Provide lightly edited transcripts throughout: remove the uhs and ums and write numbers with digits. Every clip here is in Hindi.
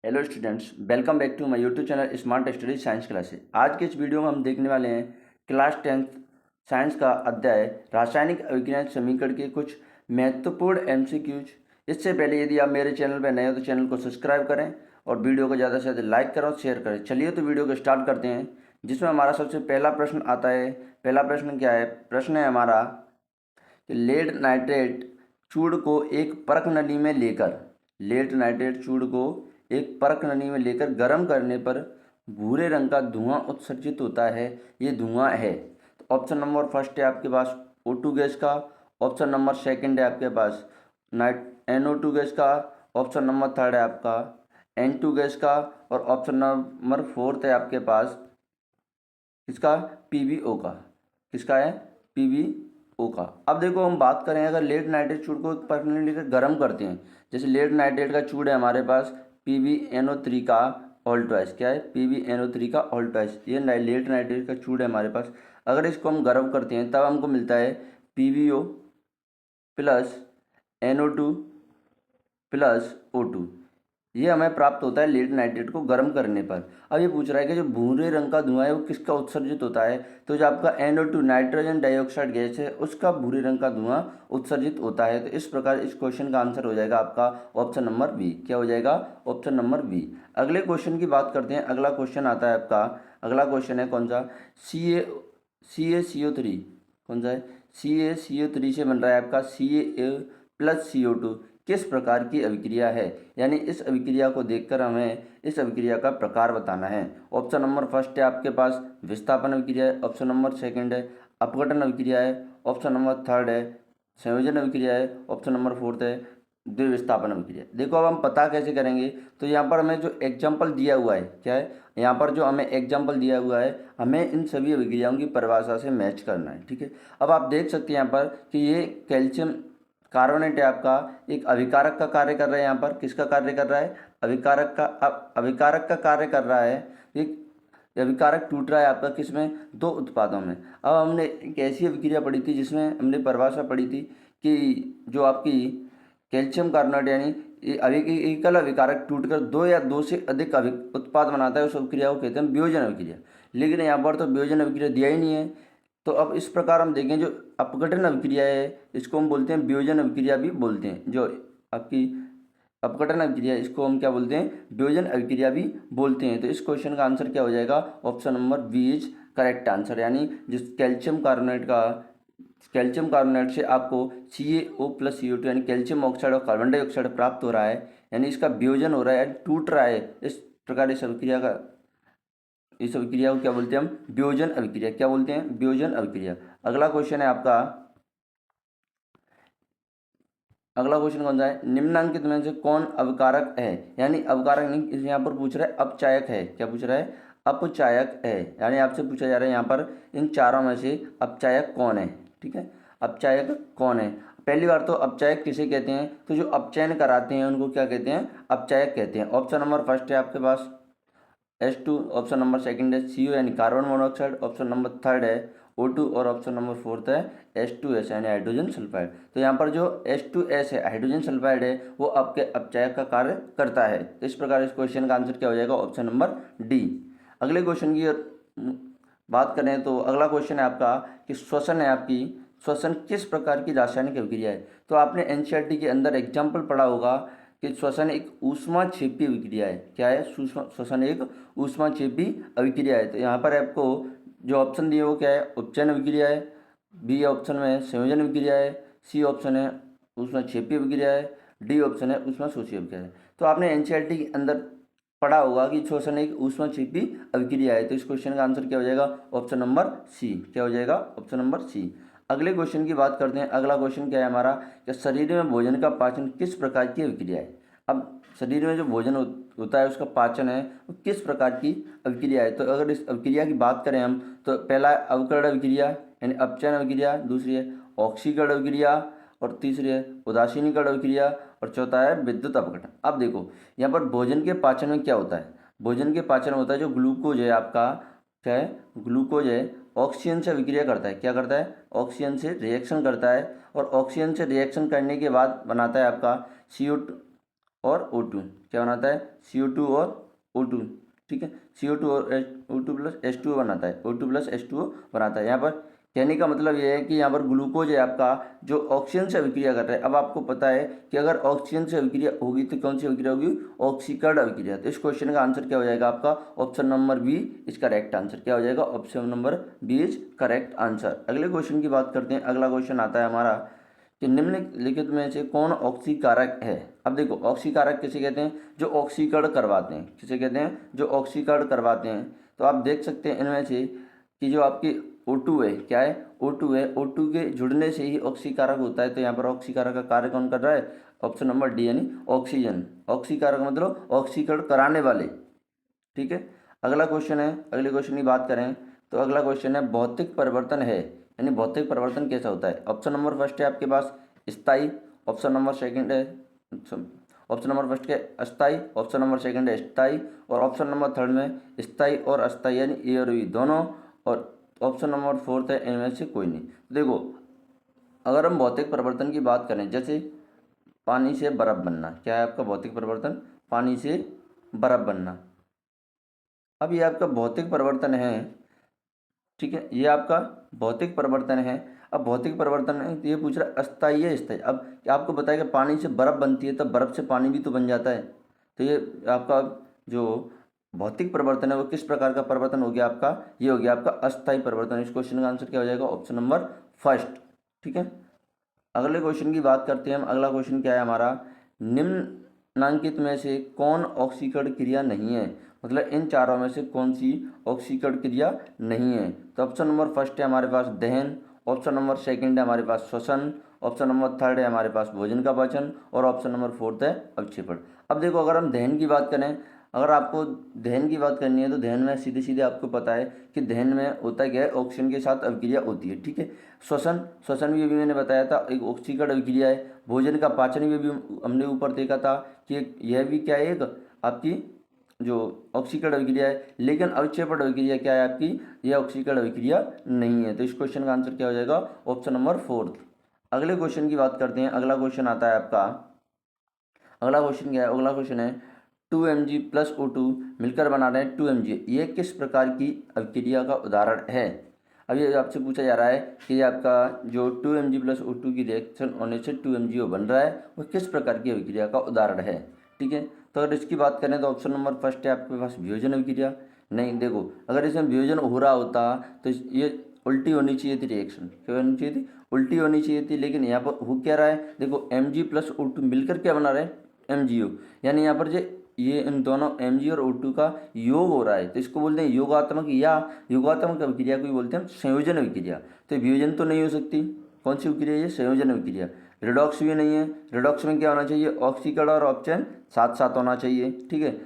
Hello students, welcome back to my YouTube channel smart study science classes. आज के इस वीडियो में हम देखने वाले हैं क्लास 10th साइंस का अध्याय रासायनिक अभिक्रिया समीकरण के कुछ महत्वपूर्ण एमसीक्यूज। इससे पहले यदि आप मेरे चैनल पर नए हो तो चैनल को सब्सक्राइब करें और वीडियो को ज़्यादा से ज़्यादा लाइक करें और शेयर करें। चलिए तो वीडियो को स्टार्ट करते हैं, जिसमें हमारा सबसे पहला प्रश्न आता है। पहला प्रश्न क्या है? प्रश्न है हमारा कि लेड नाइट्रेट चूड़ को एक परख नली में लेकर गर्म करने पर भूरे रंग का धुआं उत्सर्जित होता है। ये धुआं है। तो ऑप्शन नंबर फर्स्ट है आपके पास O2 गैस का। ऑप्शन नंबर सेकंड है आपके पास नाइट NO2 गैस का। ऑप्शन नंबर थर्ड है आपका N2 गैस का। और ऑप्शन नंबर फोर्थ है आपके पास किसका? PbO का। किसका है? PbO का। अब देखो, हम बात करें अगर लेड नाइट्रेट चूड़ को परखने लेकर गर्म करते हैं, जैसे लेड नाइट्रेट का चूड़ है हमारे पास PbNO3 का ऑल्टोएस। क्या है? PbNO3 का ऑल्टोएस। ये लेड नाइट्रेट का चूड़ है हमारे पास। अगर इसको हम गर्म करते हैं तब हमको मिलता है PbO plus NO2 plus O2। ये हमें प्राप्त होता है लेड नाइट्रेट को गर्म करने पर। अब ये पूछ रहा है कि जो भूरे रंग का धुआं है वो किसका उत्सर्जित होता है। तो जो आपका NO2 नाइट्रोजन डाइऑक्साइड गैस है उसका भूरे रंग का धुआं उत्सर्जित होता है। तो इस प्रकार इस क्वेश्चन का आंसर हो जाएगा आपका ऑप्शन नंबर बी। क्या हो जाएगा? Option number B. अगले क्वेश्चन की बात करते हैं। अगला क्वेश्चन आता है आपका, अगला क्वेश्चन है कौन सा? CaCO3। कौन सा है? CaCO3 से बन रहा है आपका Ca प्लस CO2। किस प्रकार की अभिक्रिया है? यानी इस अभिक्रिया को देखकर हमें इस अभिक्रिया का प्रकार बताना है। ऑप्शन नंबर फर्स्ट है आपके पास विस्थापन अभिक्रिया है। ऑप्शन नंबर सेकंड है अपघटन अभिक्रिया है। ऑप्शन नंबर थर्ड है संयोजन अभिक्रिया है। ऑप्शन नंबर फोर्थ है द्विविस्थापन अभिक्रिया। देखो, अब हम पता कैसे करेंगे? तो यहाँ पर हमें जो एग्जाम्पल दिया हुआ है, क्या है यहाँ पर जो हमें एग्जाम्पल दिया हुआ है, हमें इन सभी अभिक्रियाओं की परिभाषा से मैच करना है। ठीक है। अब आप देख सकते हैं यहाँ पर कि ये कैल्शियम कार्बोनेट है आपका, एक अभिकारक का कार्य कर रहा है। यहाँ पर किसका कार्य कर रहा है? अभिकारक का। अब अभिकारक का कार्य कर रहा है। एक अभिकारक टूट रहा है आपका किसमें? दो उत्पादों में। अब हमने एक ऐसी अभिक्रिया पढ़ी थी जिसमें हमने परिभाषा पढ़ी थी कि जो आपकी कैल्शियम कार्बोनेट यानी एकल अभिकारक टूटकर दो या दो से अधिक उत्पाद बनाता है, उस अभिक्रिया को कहते हैं वियोजन अभिक्रिया। लेकिन यहाँ पर तो वियोजन अभिक्रिया दिया ही नहीं है। तो अब इस प्रकार हम देखें, जो अपघटन अभिक्रिया है इसको हम बोलते हैं वियोजन अभिक्रिया भी बोलते हैं। जो आपकी अपघटन अभिक्रिया इसको हम क्या बोलते हैं? वियोजन अभिक्रिया भी बोलते हैं। तो इस क्वेश्चन का आंसर क्या हो जाएगा? Option number B is correct answer. यानी जिस कैल्शियम कार्बोनेट से आपको CaO प्लस CO2 यानी कैल्शियम ऑक्साइड और कार्बन डाइऑक्साइड प्राप्त हो रहा है, यानी इसका वियोजन हो रहा है, टूट रहा है। इस प्रकार इस अभिक्रिया को क्या बोलते हैं हम? वियोजन अभिक्रिया। क्या बोलते हैं? वियोजन अभिक्रिया। अगला क्वेश्चन है आपका, अगला क्वेश्चन कौन सा है? निम्नांकित में से कौन अवकारक है? यानी अवकारक नहीं, यहाँ पर पूछ रहा है अपचायक है। क्या पूछ रहा है? अपचायक है। यानी आपसे पूछा जा रहा है यहाँ पर इन चारों में से अपचायक कौन है। ठीक है। अपचायक कौन है? पहली बार तो अपचायक किसे कहते हैं? तो जो अपचयन कराते हैं उनको क्या कहते हैं? अपचायक कहते हैं। ऑप्शन नंबर फर्स्ट है आपके पास H2। ऑप्शन नंबर सेकंड है CO यानी carbon monoxide. Option number third है O2 और ऑप्शन नंबर फोर्थ है H2S यानी हाइड्रोजन सल्फाइड। तो यहाँ पर जो H2S है हाइड्रोजन सल्फाइड है वो आपके अपचायक का कार्य करता है। तो इस प्रकार इस क्वेश्चन का आंसर क्या हो जाएगा? Option number D. अगले क्वेश्चन की बात करें तो अगला क्वेश्चन है आपका कि श्वसन है आपकी, श्वसन किस प्रकार की रासायनिक अभिक्रिया है? तो आपने NCERT के अंदर एग्जाम्पल पढ़ा होगा कि श्वसन एक ऊष्माक्षेपी अभिक्रिया है। क्या है? श्वसन एक ऊष्माक्षेपी अभिक्रिया है। तो यहाँ पर आपको जो ऑप्शन दिए वो क्या है? उपचयन अभिक्रिया है। बी ऑप्शन में संयोजन अभिक्रिया है। सी ऑप्शन है ऊष्माक्षेपी अभिक्रिया है। डी ऑप्शन है ऊष्माशोषी अभिक्रिया है। तो आपने NCERT के अंदर पढ़ा होगा कि श्वसन एक ऊष्माक्षेपी अभिक्रिया है। तो इस क्वेश्चन का आंसर क्या हो जाएगा? Option number C. क्या हो जाएगा? Option number C. अगले क्वेश्चन की बात करते हैं। अगला क्वेश्चन क्या है हमारा कि शरीर में भोजन का पाचन किस प्रकार की अभिक्रिया है? अब शरीर में जो भोजन होता है उसका पाचन है वो किस प्रकार की अभिक्रिया है? तो अगर इस अभिक्रिया की बात करें हम तो पहला है अवकरण अभिक्रिया यानी अपचयन अभिक्रिया, दूसरी है ऑक्सीकरण अभिक्रिया और तीसरी है उदासीनीकरण अभिक्रिया और चौथा है विद्युत अपघटन। अब देखो, यहाँ पर भोजन के पाचन में क्या होता है? भोजन के पाचन में होता है जो ग्लूकोज है आपका, क्या है? ग्लूकोज है, ऑक्सीजन से अभिक्रिया करता है। क्या करता है? ऑक्सीजन से रिएक्शन करता है और ऑक्सीजन से रिएक्शन करने के बाद बनाता है आपका CO2 और O2, क्या बनाता है CO2 और O2, ठीक है, CO2 और O2 प्लस H2O बनाता है, O2 प्लस H2O बनाता है। यहाँ पर कहने का मतलब ये है कि यहाँ पर ग्लूकोज है आपका जो ऑक्सीजन से अभिक्रिया कर रहा है। अब आपको पता है कि अगर ऑक्सीजन से अभिक्रिया होगी तो कौन सी अभिक्रिया होगी, ऑक्सीकरण अभिक्रिया। तो इस क्वेश्चन का आंसर क्या हो जाएगा आपका, option number B is correct answer. क्या हो जाएगा, option number B is correct answer. अगले क्वेश्चन की बात करते हैं। अगला क्वेश्चन आता है हमारा कि निम्नलिखित में से कौन ऑक्सीकारक है। अब देखो ऑक्सीकारक किसे कहते हैं, जो ऑक्सीकरण करवाते हैं। किसे कहते हैं, जो ऑक्सीकरण करवाते हैं। तो आप देख सकते हैं इनमें से कि जो आपकी O2 है, क्या है O2 है, O2 के जुड़ने से ही ऑक्सीकारक होता है। तो यहाँ पर ऑक्सीकारक का कार्य कौन कर रहा है, ऑप्शन नंबर डी यानी ऑक्सीजन। ऑक्सीकारक मतलब ऑक्सीकरण कराने वाले, ठीक है। अगला क्वेश्चन है, अगले क्वेश्चन की बात करें तो अगला क्वेश्चन है भौतिक परिवर्तन है, यानी भौतिक परिवर्तन कैसा होता है। ऑप्शन नंबर फर्स्ट है आपके पास स्थायी, ऑप्शन नंबर सेकंड है, ऑप्शन नंबर फर्स्ट के अस्थाई, ऑप्शन नंबर सेकंड है स्थायी, और ऑप्शन नंबर थर्ड में स्थायी और अस्थायी यानी ए और बी दोनों, और ऑप्शन नंबर फोर्थ है इनमें से कोई नहीं। देखो अगर हम भौतिक परिवर्तन की बात करें, जैसे पानी से बर्फ बनना, क्या है आपका भौतिक परिवर्तन, पानी से बर्फ बनना। अब ये आपका भौतिक परिवर्तन है, ठीक है, ये आपका भौतिक परिवर्तन है। अब भौतिक परिवर्तन है तो ये पूछ रहा है अस्थायी है स्थायी। अब आपको बताया कि पानी से बर्फ बनती है, तब बर्फ से पानी भी तो बन जाता है। तो ये आपका जो भौतिक परिवर्तन है वो किस प्रकार का परिवर्तन हो गया आपका, ये हो गया आपका अस्थायी परिवर्तन। इस क्वेश्चन का आंसर क्या हो जाएगा, ऑप्शन नंबर फर्स्ट, ठीक है। अगले क्वेश्चन की बात करते हैं हम। अगला क्वेश्चन क्या है हमारा, निम्नांकित में से कौन ऑक्सीकरण क्रिया नहीं है, मतलब इन चारों में से कौन सी ऑक्सीकरण क्रिया नहीं है। तो ऑप्शन नंबर फर्स्ट है हमारे पास दहन, ऑप्शन नंबर सेकंड है हमारे पास श्वसन, ऑप्शन नंबर थर्ड है हमारे पास भोजन का पाचन, और ऑप्शन नंबर फोर्थ है अवक्षेपण। अब देखो अगर हम दहन की बात करें, अगर आपको दहन की बात करनी है तो दहन में सीधे सीधे आपको पता है कि दहन में होता क्या है, ऑक्सीजन के साथ अभिक्रिया होती है, ठीक है। श्वसन, श्वसन भी अभी मैंने बताया था एक ऑक्सीकरण अभिक्रिया है। भोजन का पाचन भी हमने ऊपर देखा था कि यह भी क्या है, एक आपकी जो ऑक्सीकरण अभिक्रिया है। लेकिन अवक्षेपण अभिक्रिया क्या है आपकी, यह ऑक्सीकरण अभिक्रिया नहीं है। तो इस क्वेश्चन का आंसर क्या हो जाएगा, ऑप्शन नंबर फोर्थ। अगले क्वेश्चन की बात करते हैं। अगला क्वेश्चन आता है आपका, अगला क्वेश्चन क्या है, अगला क्वेश्चन है 2Mg प्लस O2 मिलकर बना रहे हैं 2Mg, ये किस प्रकार की अभिक्रिया का उदाहरण है। अब ये आपसे पूछा जा रहा है कि ये आपका जो 2Mg प्लस O2 की रिएक्शन होने से 2MgO बन रहा है वो किस प्रकार की अभिक्रिया का उदाहरण है, ठीक है। तो अगर इसकी बात करें तो ऑप्शन नंबर फर्स्ट है आपके पास वियोजन अभिक्रिया। नहीं, देखो अगर इसमें वियोजन हो रहा होता तो ये उल्टी होनी चाहिए थी रिएक्शन, क्या होनी चाहिए थी, उल्टी होनी चाहिए थी। लेकिन यहाँ पर हो क्या रहा है, देखो Mg प्लस O2 मिलकर क्या बना रहे हैं, MgO, यानी यहाँ पर जो ये इन दोनों Mg और O2 का योग हो रहा है। तो इसको बोलते हैं योगात्मक, या योगात्मक अभिक्रिया को भी बोलते हैं संयोजन अभिक्रिया। तो वियोजन तो नहीं हो सकती, कौन सी अभिक्रिया है, ये संयोजन अभिक्रिया। रिडॉक्स भी नहीं है, रिडॉक्स में क्या होना चाहिए, ऑक्सीकरण और ऑप्शन साथ साथ होना चाहिए, ठीक है।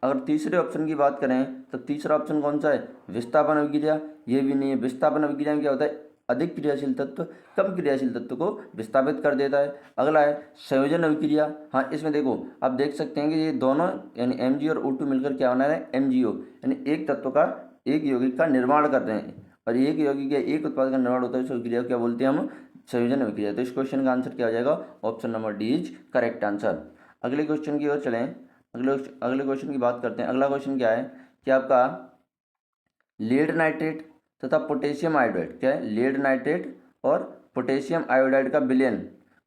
अगर तीसरे ऑप्शन की बात करें तो तीसरा ऑप्शन कौन सा है, विस्थापन अभिक्रिया, ये भी नहीं है। विस्थापन अभिक्रिया में क्या होता है, अधिक क्रियाशील तत्व कम क्रियाशील तत्व को विस्थापित कर देता है। अगला है संयोजन अभिक्रिया। हाँ, इसमें देखो आप देख सकते हैं कि ये दोनों यानी Mg और O2 मिलकर क्या बना रहे हैं, MgO, यानी एक तत्व का, एक यौगिक का निर्माण कर रहे हैं। और एक यौगिक या एक उत्पाद का निर्माण होता है, इस अभिक्रिया को क्या बोलते हैं हम, संयोजन अभिक्रिया। तो इस क्वेश्चन का आंसर क्या हो जाएगा, option number D is correct answer. अगले क्वेश्चन की ओर चलें, अगले क्वेश्चन की बात करते हैं। अगला क्वेश्चन क्या है कि आपका लेड नाइट्रेट तथा पोटेशियम आयोडाइड, क्या है, लेड नाइट्रेट और पोटेशियम आयोडाइड का विलयन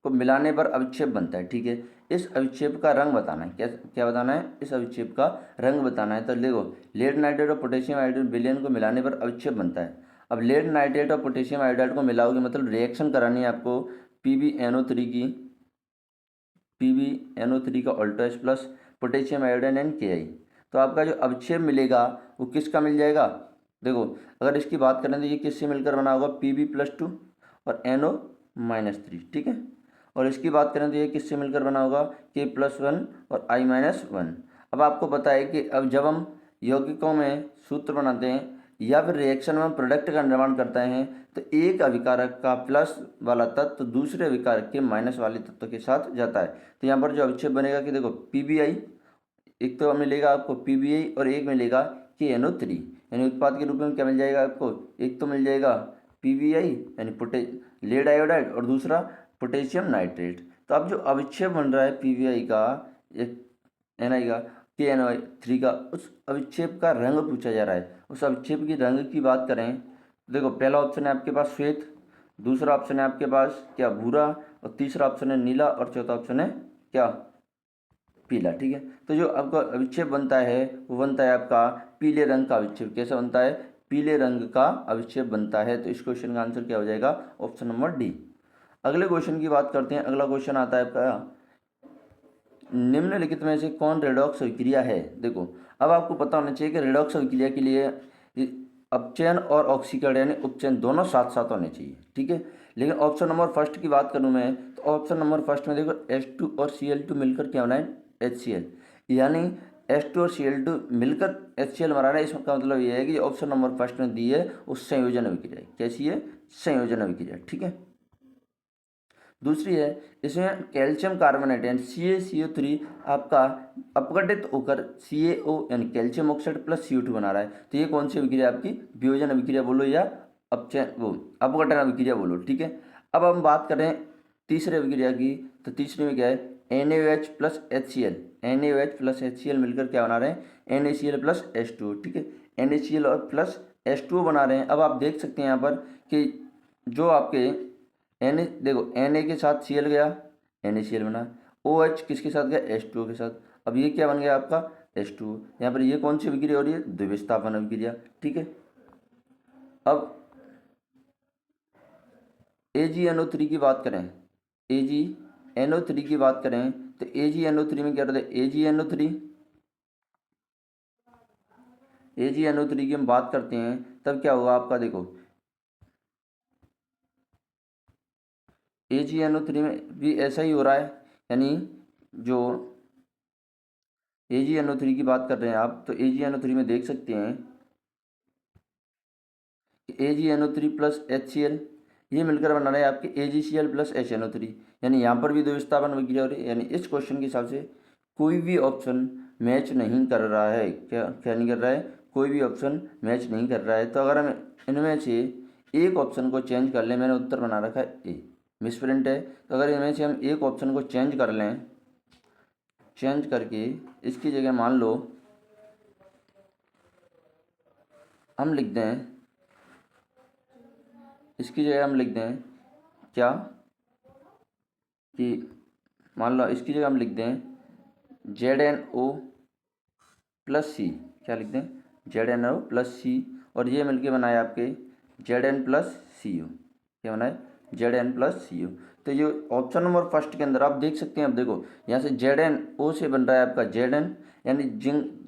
को मिलाने पर अविक्षेप बनता है, ठीक है। इस अविक्षेप का रंग बताना है, क्या क्या बताना है, इस अविक्षेप का रंग बताना है। तो देखो लेड नाइट्रेट और पोटेशियम आयोडाइड विलयन को मिलाने पर अविक्षेप बनता है। अब लेड नाइट्रेट और पोटेशियम आयोडाइड को मिलाओगे मतलब रिएक्शन करानी है आपको PbNO3 की, PbNO3 का Alto H plus potassium iodine and KI। तो आपका जो अवक्षेप मिलेगा वो किसका मिल जाएगा, देखो अगर इसकी बात करें तो ये किससे मिलकर बना होगा, Pb+2 और NO-3, ठीक है। और इसकी बात करें तो ये किससे मिलकर बना होगा, K+1 और I-1। अब आपको पता है कि अब जब हम यौगिकों में सूत्र बनाते हैं या फिर रिएक्शन में हम प्रोडक्ट का निर्माण करते हैं तो एक अभिकारक का प्लस वाला तत्व दूसरे अभिकारक के माइनस वाले तत्व के साथ जाता है। तो यहाँ पर जो अविक्षेप बनेगा कि देखो PBI, एक तो मिलेगा आपको PBI और एक मिलेगा KNO3, यानी उत्पाद के रूप में क्या मिल जाएगा आपको, एक तो मिल जाएगा PBI यानी लेड आयोडाइड और दूसरा पोटेशियम नाइट्रेट। तो अब जो अविक्षेप बन रहा है PBI का, एक एन आएगा KNO3 का, उस अविक्षेप का रंग पूछा जा रहा है। उस अविक्षेप की रंग की बात करें तो देखो पहला ऑप्शन है आपके पास श्वेत, दूसरा ऑप्शन है आपके पास क्या भूरा, और तीसरा ऑप्शन है नीला, और चौथा ऑप्शन है क्या पीला। ठीक है, तो जो आपका अविक्षेप बनता है वो बनता है आपका पीले रंग का अविक्षेप। कैसा बनता है? पीले रंग का अविक्षेप बनता है। तो इस क्वेश्चन का आंसर क्या हो जाएगा? Option number D. अगले क्वेश्चन की बात करते हैं। अगला क्वेश्चन आता है आपका, निम्नलिखित में से कौन रेडॉक्स अभिक्रिया है? देखो अब आपको पता होना चाहिए कि रेडॉक्स अभिक्रिया के लिए अपचयन और ऑक्सीकरण यानी उपचयन दोनों साथ साथ होने चाहिए। ठीक है, लेकिन ऑप्शन नंबर फर्स्ट की बात करूं मैं तो ऑप्शन नंबर फर्स्ट में देखो H2 और Cl2 मिलकर क्या बनाए? HCl, यानी H2 और Cl2 मिलकर HCl बना रहा है। इसका मतलब ये है कि ऑप्शन नंबर फर्स्ट में दी है उस संयोजन अभिक्रिया। कैसी है? संयोजन अभिक्रिया। ठीक है, दूसरी है इसमें कैल्शियम कार्बोनेट यानी CaCO3 आपका अपघटित होकर CaO यानी कैल्शियम ऑक्साइड प्लस CO2 बना रहा है। तो ये कौन सी अभिक्रिया आपकी? वियोजन अभिक्रिया बोलो या अपचयन वो अपघटन अभिक्रिया बोलो। ठीक है, अब हम बात करें तीसरे अभिक्रिया की, तो तीसरे में क्या है? NaOH plus HCl, NaOH plus HCl मिलकर क्या बना रहे हैं? NaCl plus H2। ठीक है, NaCl और प्लस H2 बना रहे हैं। अब आप देख सकते हैं यहाँ पर कि जो आपके Na देखो Na के साथ Cl गया, NaCl बना, OH किसके साथ गया? H2O के साथ। अब ये क्या बन गया आपका? H2O। यहाँ पर ये कौन सी अभिक्रिया हो रही है? द्विविस्थापन अभिक्रिया। ठीक है, अब AgNO3 की बात करें, AgNO3 की बात करें तो AgNO3 में क्या रहता है? AgNO3 की हम बात करते हैं तब क्या होगा आपका? देखो AgNO3 में भी ऐसा ही हो रहा है, यानी जो AgNO3 की बात कर रहे हैं आप, तो AgNO3 में देख सकते हैं कि AgNO3 प्लस HCl ये मिलकर बना रहे हैं आपके AgCl प्लस HNO3, यानी यहाँ पर भी दो विस्थापन अभिक्रिया हो रही है। यानी इस क्वेश्चन के हिसाब से कोई भी ऑप्शन मैच नहीं कर रहा है। क्या क्या नहीं कर रहा है? कोई भी ऑप्शन मैच नहीं कर रहा है। तो अगर हम इनमें से एक ऑप्शन को चेंज कर लें, मैंने उत्तर बना रखा है ए, मिसप्रिंट है, तो अगर इनमें से हम एक ऑप्शन को चेंज कर लें, चेंज करके इसकी जगह मान लो हम लिख दें, इसकी जगह हम लिख दें क्या कि मान लो इसकी जगह हम लिख दें ZnO प्लस सी। क्या लिख दें? ZnO प्लस सी, और ये मिलके बनाए आपके Zn प्लस CO। क्या बनाए? Zn plus CO। तो ये ऑप्शन नंबर फर्स्ट के अंदर आप देख सकते हैं। अब देखो यहाँ से ZnO से बन रहा है आपका Zn, यानी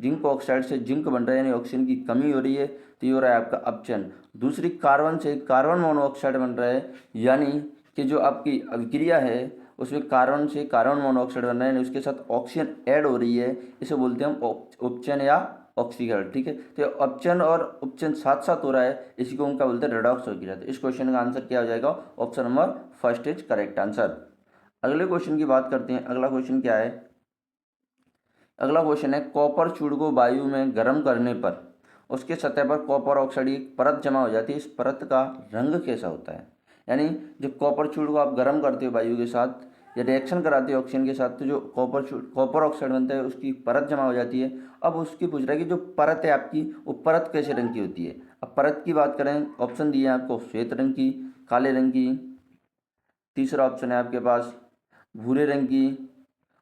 जिंक ऑक्साइड से जिंक बन रहा है, यानी ऑक्सीजन की कमी हो रही है, तो ये हो रहा है आपका अपचयन। दूसरी कार्बन से कार्बन मोनोऑक्साइड बन रहा है, यानी कि जो आपकी अभिक्रिया है उसमें कार्बन से कार्बन मोनोऑक्साइड बन रहा है, यानी उसके साथ ऑक्सीजन ऐड हो रही है। इसे बोलते हैं हम उपचयन या ऑक्सीकरण। ठीक है, तो अपचयन और उपचयन साथ साथ हो रहा है, इसी को उनका बोलते हैं रेडॉक्स अभिक्रिया। तो इस क्वेश्चन का आंसर क्या हो जाएगा? Option number first is correct answer. अगले क्वेश्चन की बात करते हैं। अगला क्वेश्चन क्या है? अगला क्वेश्चन है, कॉपर चूड़ को वायु में गर्म करने पर उसके सतह पर कॉपर ऑक्साइड की परत जमा हो जाती है। इस परत का रंग कैसा होता है? यानी जब कॉपर चूड़ को आप गर्म करते हो वायु के साथ या रिएक्शन कराते हो ऑक्सीजन के साथ, तो जो कॉपर ऑक्साइड बनता है उसकी परत जमा हो जाती है। अब उसकी पूछ रहा है कि जो परत है आपकी वो परत कैसे रंग की होती है? अब परत की बात करें, ऑप्शन दिए हैं आपको श्वेत रंग की, काले रंग की, तीसरा ऑप्शन है आपके पास भूरे रंग की,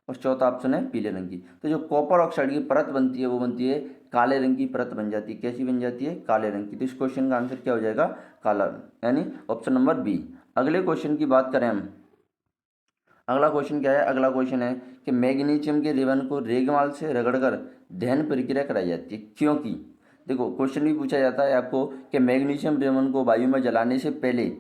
और चौथा ऑप्शन है पीले रंग की। तो जो कॉपर ऑक्साइड की परत बनती है वो बनती है काले रंग की परत बन जाती है। कैसी बन जाती है? काले रंग की। तो इस क्वेश्चन का आंसर क्या हो जाएगा? काला रंग, यानी ऑप्शन नंबर बी। अगले क्वेश्चन की बात करें हम, अगला क्वेश्चन क्या है? अगला क्वेश्चन है कि मैग्नीशियम के रिबन को रेगमाल से रगड़कर दहन प्रक्रिया कराई जाती है, क्योंकि देखो क्वेश्चन भी पूछा जाता है आपको कि मैग्नीशियम रिबन को वायु में जलाने से पहले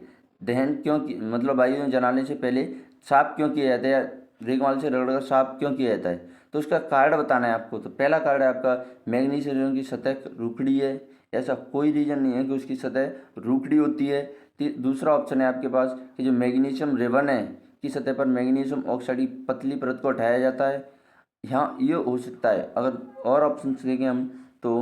दहन क्यों मतलब वायु में जलाने से पहले साफ क्यों किया जाता है, रेगमाल से रगड़कर साफ क्यों किया जाता है? तो उसका कारण बताना है आपको। तो पहला कारण है आपका मैग्नीशियम रिबन की सतह रुखड़ी है। ऐसा कोई रीजन नहीं है कि उसकी सतह रुखड़ी होती है। दूसरा ऑप्शन है आपके पास कि जो मैग्नीशियम रिबन है की सतह पर मैग्नीशियम ऑक्साइड की पतली परत को हटाया जाता है। यहाँ ये हो सकता है। अगर और ऑप्शन देखें हम तो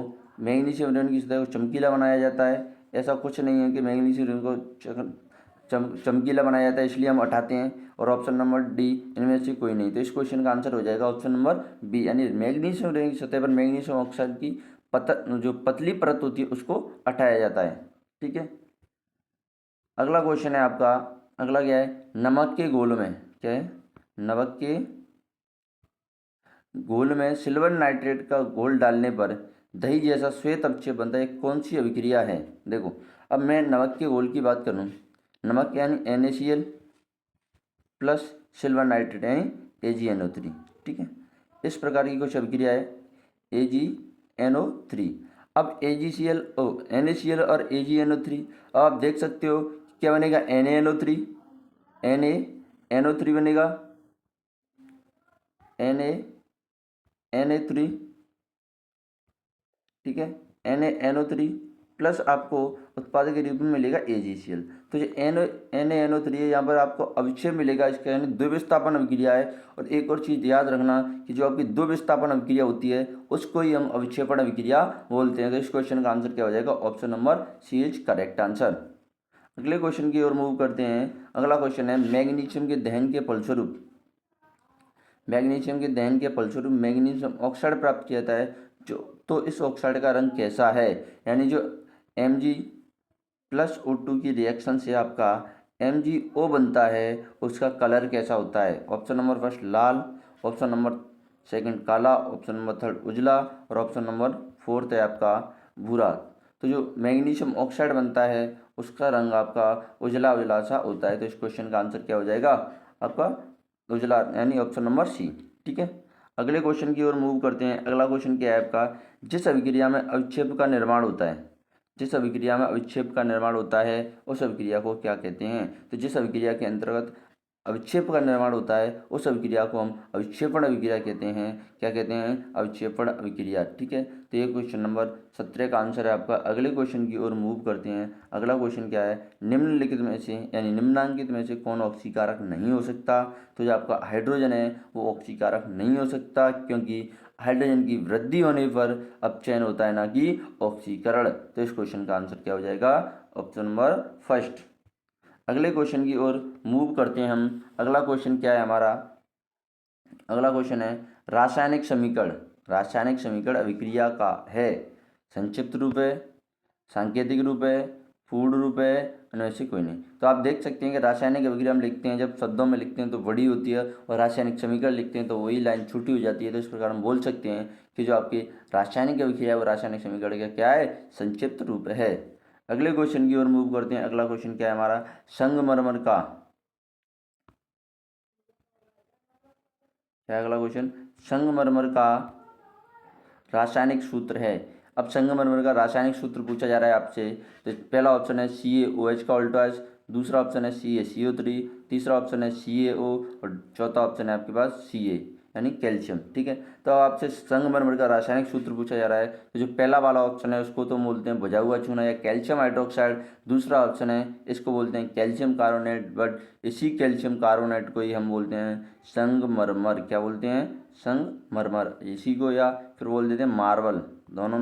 मैग्नीशियम रिबन की सतह को चमकीला बनाया जाता है। ऐसा कुछ नहीं है कि मैग्नीशियम रिबन को चमकीला बनाया जाता है इसलिए हम हटाते हैं, और ऑप्शन नंबर डी इनमें से कोई नहीं। तो इस क्वेश्चन का आंसर हो जाएगा ऑप्शन नंबर बी, यानी मैग्नीशियम रेंग की सतह पर मैग्नीशियम ऑक्साइड की जो पतली परत होती है उसको हटाया जाता है। ठीक है, अगला क्वेश्चन है आपका, अगला क्या है, नमक के घोल में, क्या है, नमक के घोल में सिल्वर नाइट्रेट का घोल डालने पर दही जैसा श्वेत अवक्षेप बनता है, कौन सी अभिक्रिया है। देखो, अब मैं नमक के घोल की बात करूँ, नमक यानी NaCl प्लस सिल्वर नाइट्रेट यानी AgNO3। ठीक है, इस प्रकार की कुछ अभिक्रिया है AgNO3। अब NaCl और AgNO3, अब आप देख सकते हो क्या बनेगा, NaNO3 बनेगा, Na3, ठीक है, NaNO3 प्लस आपको उत्पाद के रूप में मिलेगा AgCl। तो जो NaNO3 है यहाँ पर आपको अविक्षेप मिलेगा, इसका यानी द्विविस्थापन अभिक्रिया है। और एक और चीज़ याद रखना कि जो आपकी द्विविस्थापन अभिक्रिया होती है उसको ही हम अविक्षेपण अभिक्रिया बोलते हैं। तो इस क्वेश्चन का आंसर क्या हो जाएगा, option number C is correct answer. अगले क्वेश्चन की ओर मूव करते हैं। अगला क्वेश्चन है, मैग्नीशियम के दहन के फलस्वरूप मैग्नीशियम ऑक्साइड प्राप्त किया जाता है, जो तो इस ऑक्साइड का रंग कैसा है, यानी जो Mg+O2 की रिएक्शन से आपका MgO बनता है उसका कलर कैसा होता है। ऑप्शन नंबर फर्स्ट लाल, ऑप्शन नंबर सेकंड काला, ऑप्शन नंबर थर्ड उजला, और ऑप्शन नंबर फोर्थ है आपका भूरा। तो जो मैग्नीशियम ऑक्साइड बनता है उसका रंग आपका उजला उजला सा होता है। तो इस क्वेश्चन का आंसर क्या हो जाएगा आपका उजला, यानी ऑप्शन नंबर सी। ठीक है, अगले क्वेश्चन की ओर मूव करते हैं। अगला क्वेश्चन क्या है आपका, जिस अभिक्रिया में अविक्षेप का निर्माण होता है, जिस अभिक्रिया में अविक्षेप का निर्माण होता है उस अभिक्रिया को क्या कहते हैं। तो जिस अभिक्रिया के अंतर्गत अविक्षेप का निर्माण होता है उस अभिक्रिया को हम अविक्षेपण अभिक्रिया कहते हैं। क्या कहते हैं, अविक्षेपण अभिक्रिया। ठीक है, तो ये क्वेश्चन नंबर 17 का आंसर है आपका। अगले क्वेश्चन की ओर मूव करते हैं। अगला क्वेश्चन क्या है, निम्नलिखित में से यानी निम्नांकित में से कौन ऑक्सीकारक नहीं हो सकता। तो जो आपका हाइड्रोजन है वो ऑक्सीकारक नहीं हो सकता, क्योंकि हाइड्रोजन की वृद्धि होने पर अपचयन होता है, ना कि ऑक्सीकरण। तो इस क्वेश्चन का आंसर क्या हो जाएगा, ऑप्शन नंबर फर्स्ट। अगले क्वेश्चन की ओर मूव करते हैं हम। अगला क्वेश्चन क्या है हमारा, अगला क्वेश्चन है, रासायनिक समीकरण अभिक्रिया का है, संक्षिप्त रूप है, सांकेतिक रूप है, पूर्ण रूप है, वैसे कोई नहीं। तो आप देख सकते हैं कि रासायनिक अभिक्रिया हम लिखते हैं, जब शब्दों में लिखते हैं तो बड़ी होती है, और रासायनिक समीकरण लिखते हैं तो वही लाइन छोटी हो जाती है। तो इस प्रकार हम बोल सकते हैं कि जो आपकी रासायनिक अभिक्रिया है वो रासायनिक समीकरण का क्या है, संक्षिप्त रूप है। अगले क्वेश्चन की ओर मूव करते हैं। अगला क्वेश्चन क्या है हमारा, संगमरमर का, क्या अगला क्वेश्चन, संगमरमर का रासायनिक सूत्र है। अब संगमरमर का रासायनिक सूत्र पूछा जा रहा है आपसे, तो पहला ऑप्शन है CaOH का उल्टा, दूसरा ऑप्शन है CaCO3, तीसरा ऑप्शन है CaO, और चौथा ऑप्शन है आपके पास Ca यानी कैल्शियम। ठीक है, तो आपसे संगमरमर का रासायनिक सूत्र पूछा जा रहा है, तो जो पहला वाला ऑप्शन है उसको तो बोलते हैं बुझा हुआ चूना या कैल्शियम हाइड्रोक्साइड, दूसरा ऑप्शन है इसको बोलते हैं कैल्शियम कार्बोनेट, बट इसी कैल्शियम कार्बोनेट को ही हम बोलते हैं संगमरमर। क्या बोलते हैं, संगमरमर, इसी को या फिर बोल देते हैं मार्बल, दोनों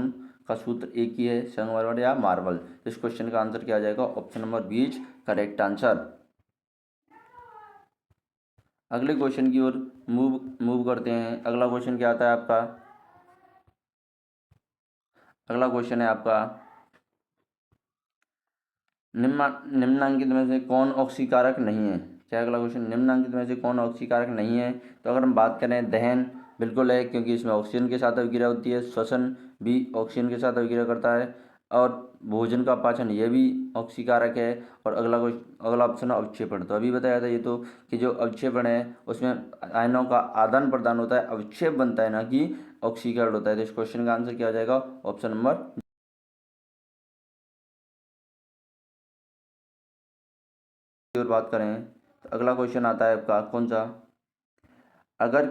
का सूत्र एक ही है, संगमरमर या मार्बल। तो इस क्वेश्चन का आंसर क्या आ जाएगा, option number B is correct answer. अगले क्वेश्चन की ओर मूव करते हैं। अगला क्वेश्चन क्या आता है आपका, अगला क्वेश्चन है आपका, निम्नांकित में से कौन ऑक्सीकारक नहीं है। क्या अगला क्वेश्चन, निम्नांकित में से कौन ऑक्सीकारक नहीं है। तो अगर हम बात करें, दहन बिल्कुल है, क्योंकि इसमें ऑक्सीजन के साथ अभिक्रिया होती है, श्वसन भी ऑक्सीजन के साथ अभिक्रिया करता है, और भोजन का पाचन यह भी ऑक्सीकारक है। और अगला ऑप्शन है अवक्षेपण। तो अभी बताया था ये तो कि जो अवक्षेपण है उसमें आयनों का आदान प्रदान होता है, अवक्षेप बनता है, ना कि ऑक्सीकरण होता है। तो इस क्वेश्चन का आंसर क्या हो जाएगा, ऑप्शन नंबर। और बात करें तो अगला क्वेश्चन आता है आपका कौन सा, अगर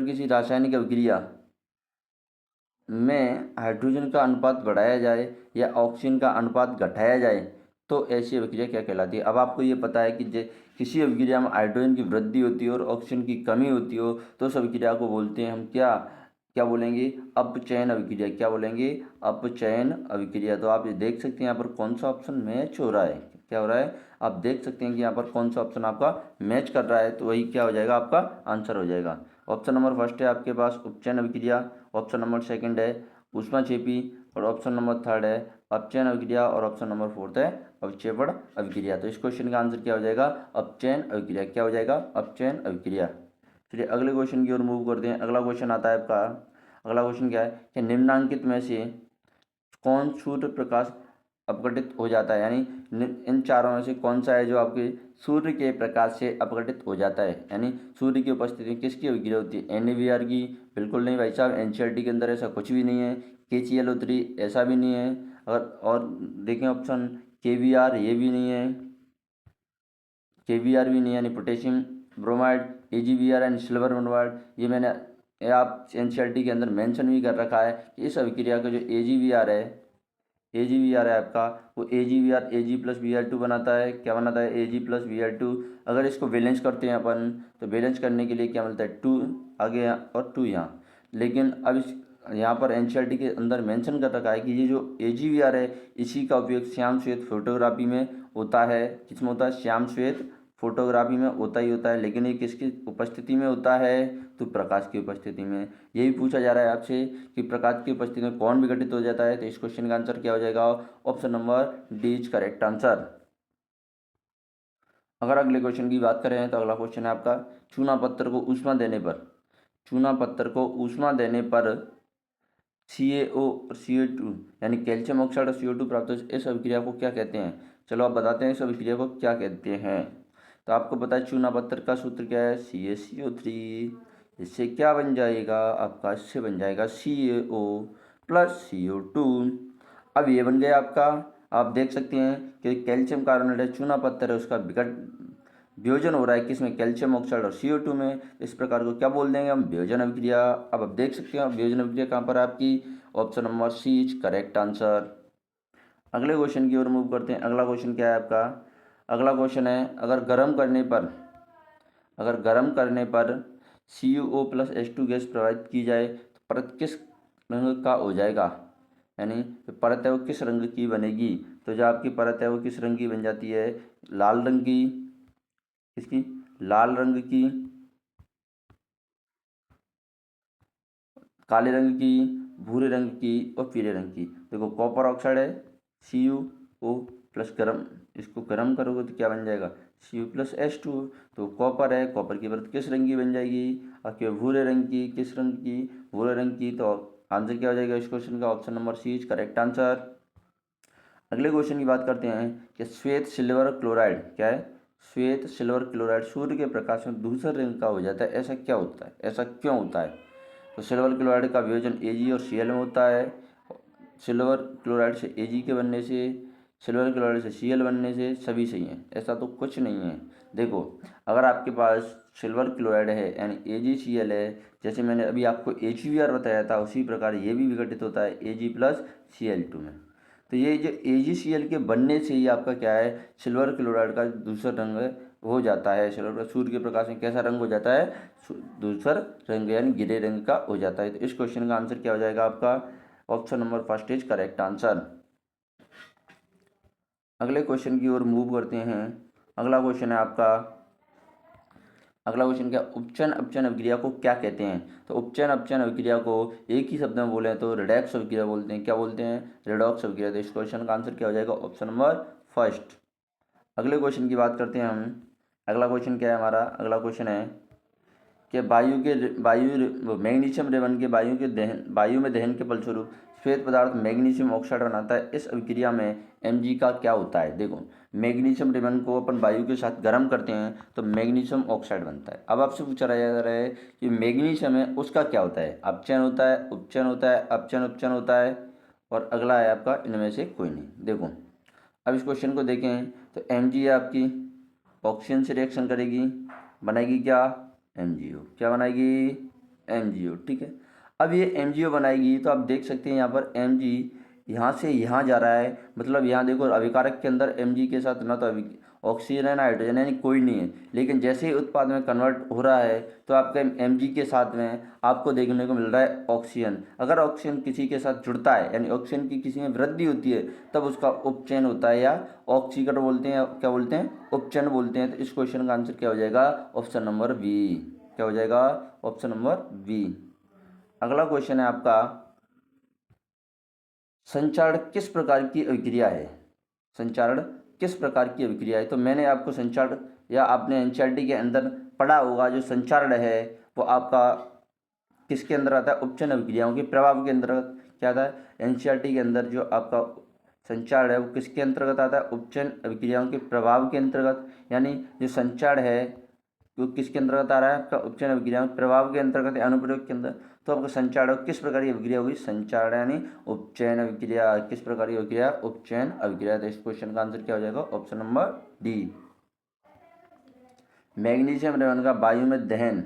किसी रासायनिक अभिक्रिया में हाइड्रोजन का अनुपात बढ़ाया जाए या ऑक्सीजन का अनुपात घटाया जाए तो ऐसी अभिक्रिया क्या कहलाती है। अब आपको ये पता है कि किसी अभिक्रिया में हाइड्रोजन की वृद्धि होती है और ऑक्सीजन की कमी होती हो तो उस अभिक्रिया को बोलते हैं हम क्या, क्या बोलेंगे, अपचयन अभिक्रिया। क्या बोलेंगे, अपचयन अभिक्रिया। तो आप ये देख सकते हैं यहाँ पर कौन सा ऑप्शन मैच हो रहा है, क्या हो रहा है, आप देख सकते हैं कि यहाँ पर कौन सा ऑप्शन आपका मैच कर रहा है, तो वही क्या हो जाएगा, आपका आंसर हो जाएगा। ऑप्शन नंबर फर्स्ट है आपके पास उपचयन अभिक्रिया, ऑप्शन नंबर सेकंड है ऊष्माक्षेपी, और ऑप्शन नंबर थर्ड है अपचयन अभिक्रिया, और ऑप्शन नंबर फोर्थ है अवक्षेपण अभिक्रिया। तो इस क्वेश्चन का आंसर क्या हो जाएगा, अपचयन अभिक्रिया। क्या हो जाएगा, अपचयन अभिक्रिया। चलिए अगले क्वेश्चन की ओर मूव करते हैं। अगला क्वेश्चन आता है आपका, अगला क्वेश्चन क्या है कि निम्नांकित में से कौन सूर्य प्रकाश अपघटित हो जाता है, यानी इन चारों में से कौन सा है जो आपके सूर्य के प्रकाश से अपघटित हो जाता है, यानी सूर्य की उपस्थिति में किसकी अभिक्रिया होती है, NAVR की? बिल्कुल नहीं भाई साहब, NCERT के अंदर ऐसा कुछ भी नहीं है। KClO3 ऐसा भी नहीं है। और देखें ऑप्शन KBr, ये भी नहीं है, KBr भी नहीं है, यानी potassium bromide, AgBr and silver bromide, ये आप NCERT के अंदर मेंशन भी कर रखा है कि इस अभिक्रिया का जो AgBr है आपका, वो AgBr Ag+Br2 बनाता है। क्या बनाता है, Ag+Br2। अगर इसको बैलेंस करते हैं अपन, तो बैलेंस करने के लिए क्या मिलता है, 2 आगे यहाँ और 2 यहाँ। लेकिन अब इस यहाँ पर NCERT के अंदर मेंशन कर रखा है कि ये जो AgBr है, इसी का उपयोग श्याम श्वेत फोटोग्राफी में होता है। किसमें होता है, श्याम श्वेत फोटोग्राफी में होता ही होता है। लेकिन ये किसकी उपस्थिति में होता है, तो प्रकाश की उपस्थिति में। यही पूछा जा रहा है आपसे कि प्रकाश की उपस्थिति में कौन विघटित हो जाता है, तो इस क्वेश्चन का आंसर क्या हो जाएगा, option number D is correct answer. अगर अगले क्वेश्चन की बात करें तो अगला क्वेश्चन है आपका, चूना पत्थर को ऊष्मा देने पर, चूना पत्थर को ऊष्मा देने पर CaO और CO2 यानी कैल्शियम ऑक्साइड और CO2 प्राप्त हो, इस अभिक्रिया को क्या कहते हैं? चलो आप बताते हैं इस अभिक्रिया को क्या कहते हैं। तो आपको पता है चूना पत्थर का सूत्र क्या है, CaCO3। इससे क्या बन जाएगा आपका, इससे बन जाएगा CaO+CO2। अब ये बन गया आपका, आप देख सकते हैं कि कैल्शियम कार्बोनेट है, चूना पत्थर है, उसका वियोजन हो रहा है किसमें, कैल्शियम ऑक्साइड और CO2 में। इस प्रकार को क्या बोल देंगे हम, वियोजन अभिक्रिया। अब आप देख सकते हैं वियोजन अभिक्रिया कहाँ पर है आपकी, option number C is correct answer. अगले क्वेश्चन की ओर मूव करते हैं। अगला क्वेश्चन क्या है आपका, अगला क्वेश्चन है, अगर गर्म करने पर CuO+H2 गैस प्रवाहित की जाए तो परत किस रंग का हो जाएगा, यानी जो परत है वो किस रंग की बनेगी। तो जो आपकी परत है वो किस रंग की बन जाती है, लाल रंग की, किसकी, लाल रंग की, काले रंग की, भूरे रंग की और पीले रंग की। देखो कॉपर ऑक्साइड है, CuO+ गर्म, इसको गर्म करोगे तो क्या बन जाएगा, Cu+H2। तो कॉपर है, कॉपर की परत किस रंग की बन जाएगी, और क्या भूरे रंग की, किस रंग की, भूरे रंग की। तो आंसर क्या हो जाएगा इस क्वेश्चन का, option number C is correct answer. अगले क्वेश्चन की बात करते हैं कि श्वेत सिल्वर क्लोराइड क्या है, श्वेत सिल्वर क्लोराइड सूर्य के प्रकाश में दूसरे रंग का हो जाता है, ऐसा क्या होता है, ऐसा क्यों होता है। तो सिल्वर क्लोराइड का वियोजन Ag और Cl में होता है। सिल्वर क्लोराइड से Ag के बनने से, सिल्वर क्लोराइड से Cl बनने से सभी सही हैं, ऐसा तो कुछ नहीं है। देखो अगर आपके पास सिल्वर क्लोराइड है यानी AgCl है, जैसे मैंने अभी आपको AgBr बताया था, उसी प्रकार ये भी विघटित होता है Ag+Cl2 में। तो ये जो AgCl के बनने से ही आपका क्या है, सिल्वर क्लोराइड का दूसरा रंग हो जाता है। सिल्वर सूर्य के प्रकाश में कैसा रंग हो जाता है, दूसरा रंग यानी ग्रे रंग का हो जाता है। तो इस क्वेश्चन का आंसर क्या हो जाएगा आपका, option number first is correct answer. अगले क्वेश्चन की ओर मूव करते हैं। अगला क्वेश्चन है आपका, अगला क्वेश्चन क्या, उपचयन अपचयन अभिक्रिया को क्या कहते हैं। तो उपचयन अपचयन अभिक्रिया को एक ही शब्द में बोले तो रिडॉक्स अभिक्रिया बोलते हैं। क्या बोलते हैं, रिडॉक्स अभिक्रिया। तो इस क्वेश्चन का आंसर क्या हो जाएगा, ऑप्शन नंबर फर्स्ट। अगले क्वेश्चन की बात करते हैं हम। अगला क्वेश्चन क्या है हमारा, अगला क्वेश्चन है कि वायु मैग्नीशियम रेवन के वायु में दहन के फलस्वरूप श्वेत पदार्थ मैग्नीशियम ऑक्साइड बनाता है। इस अभिक्रिया में Mg का क्या होता है। देखो मैग्नीशियम रेवन को अपन वायु के साथ गर्म करते हैं तो मैग्नीशियम ऑक्साइड बनता है। अब आपसे पूछा जा रहा है कि मैग्नीशियम है उसका क्या होता है, अपचयन होता है, उपचयन होता है, अपचयन उपचयन होता है, और अगला है आपका इनमें से कोई नहीं। देखो अब इस क्वेश्चन को देखें तो Mg है आपकी, ऑक्सीजन से रिएक्शन करेगी, बनाएगी क्या, MgO। क्या बनाएगी, MgO। ठीक है, अब ये MgO बनाएगी तो आप देख सकते हैं यहाँ पर Mg यहाँ से यहाँ जा रहा है, मतलब यहाँ देखो अभिकारक के अंदर Mg के साथ ना तो ऑक्सीजन है ना हाइड्रोजन है, यानी कोई नहीं है। लेकिन जैसे ही उत्पाद में कन्वर्ट हो रहा है तो आपके Mg के साथ में आपको देखने को मिल रहा है ऑक्सीजन। अगर ऑक्सीजन किसी के साथ जुड़ता है यानी ऑक्सीजन की किसी में वृद्धि होती है तब उसका उपचयन होता है, या ऑक्सीकरण बोलते हैं, क्या बोलते हैं, उपचयन बोलते हैं। तो इस क्वेश्चन का आंसर क्या हो जाएगा, ऑप्शन नंबर बी। क्या हो जाएगा, ऑप्शन नंबर बी। अगला क्वेश्चन है आपका, संचारण किस प्रकार की अभिक्रिया है। संचारण किस प्रकार की अभिक्रिया है। तो मैंने आपको संचारण, या आपने एनसीईआरटी के अंदर पढ़ा होगा, जो संचारण है वो आपका किसके अंदर आता है, उपचयन अभिक्रियाओं के प्रभाव के अंतर्गत क्या आता है। एनसीईआरटी के अंदर जो आपका संचारण है वो किसके अंतर्गत आता है, उपचयन अभिक्रियाओं के प्रभाव के अंतर्गत। यानी जो संचारण है वो किसके अंतर्गत आ रहा है, आपका उपचयन अभिक्रियाओं के प्रभाव के अंतर्गत या अनुप्रयोग के अंदर। तो आपका संचारण किस प्रकार की अभिक्रिया होगी, संचारण यानी उपचयन अभिक्रिया। किस प्रकार की अभिक्रिया, उपचयन अभिक्रिया। तो इस क्वेश्चन का आंसर क्या हो जाएगा, option number D. Magnesium ribbon का वायु में दहन,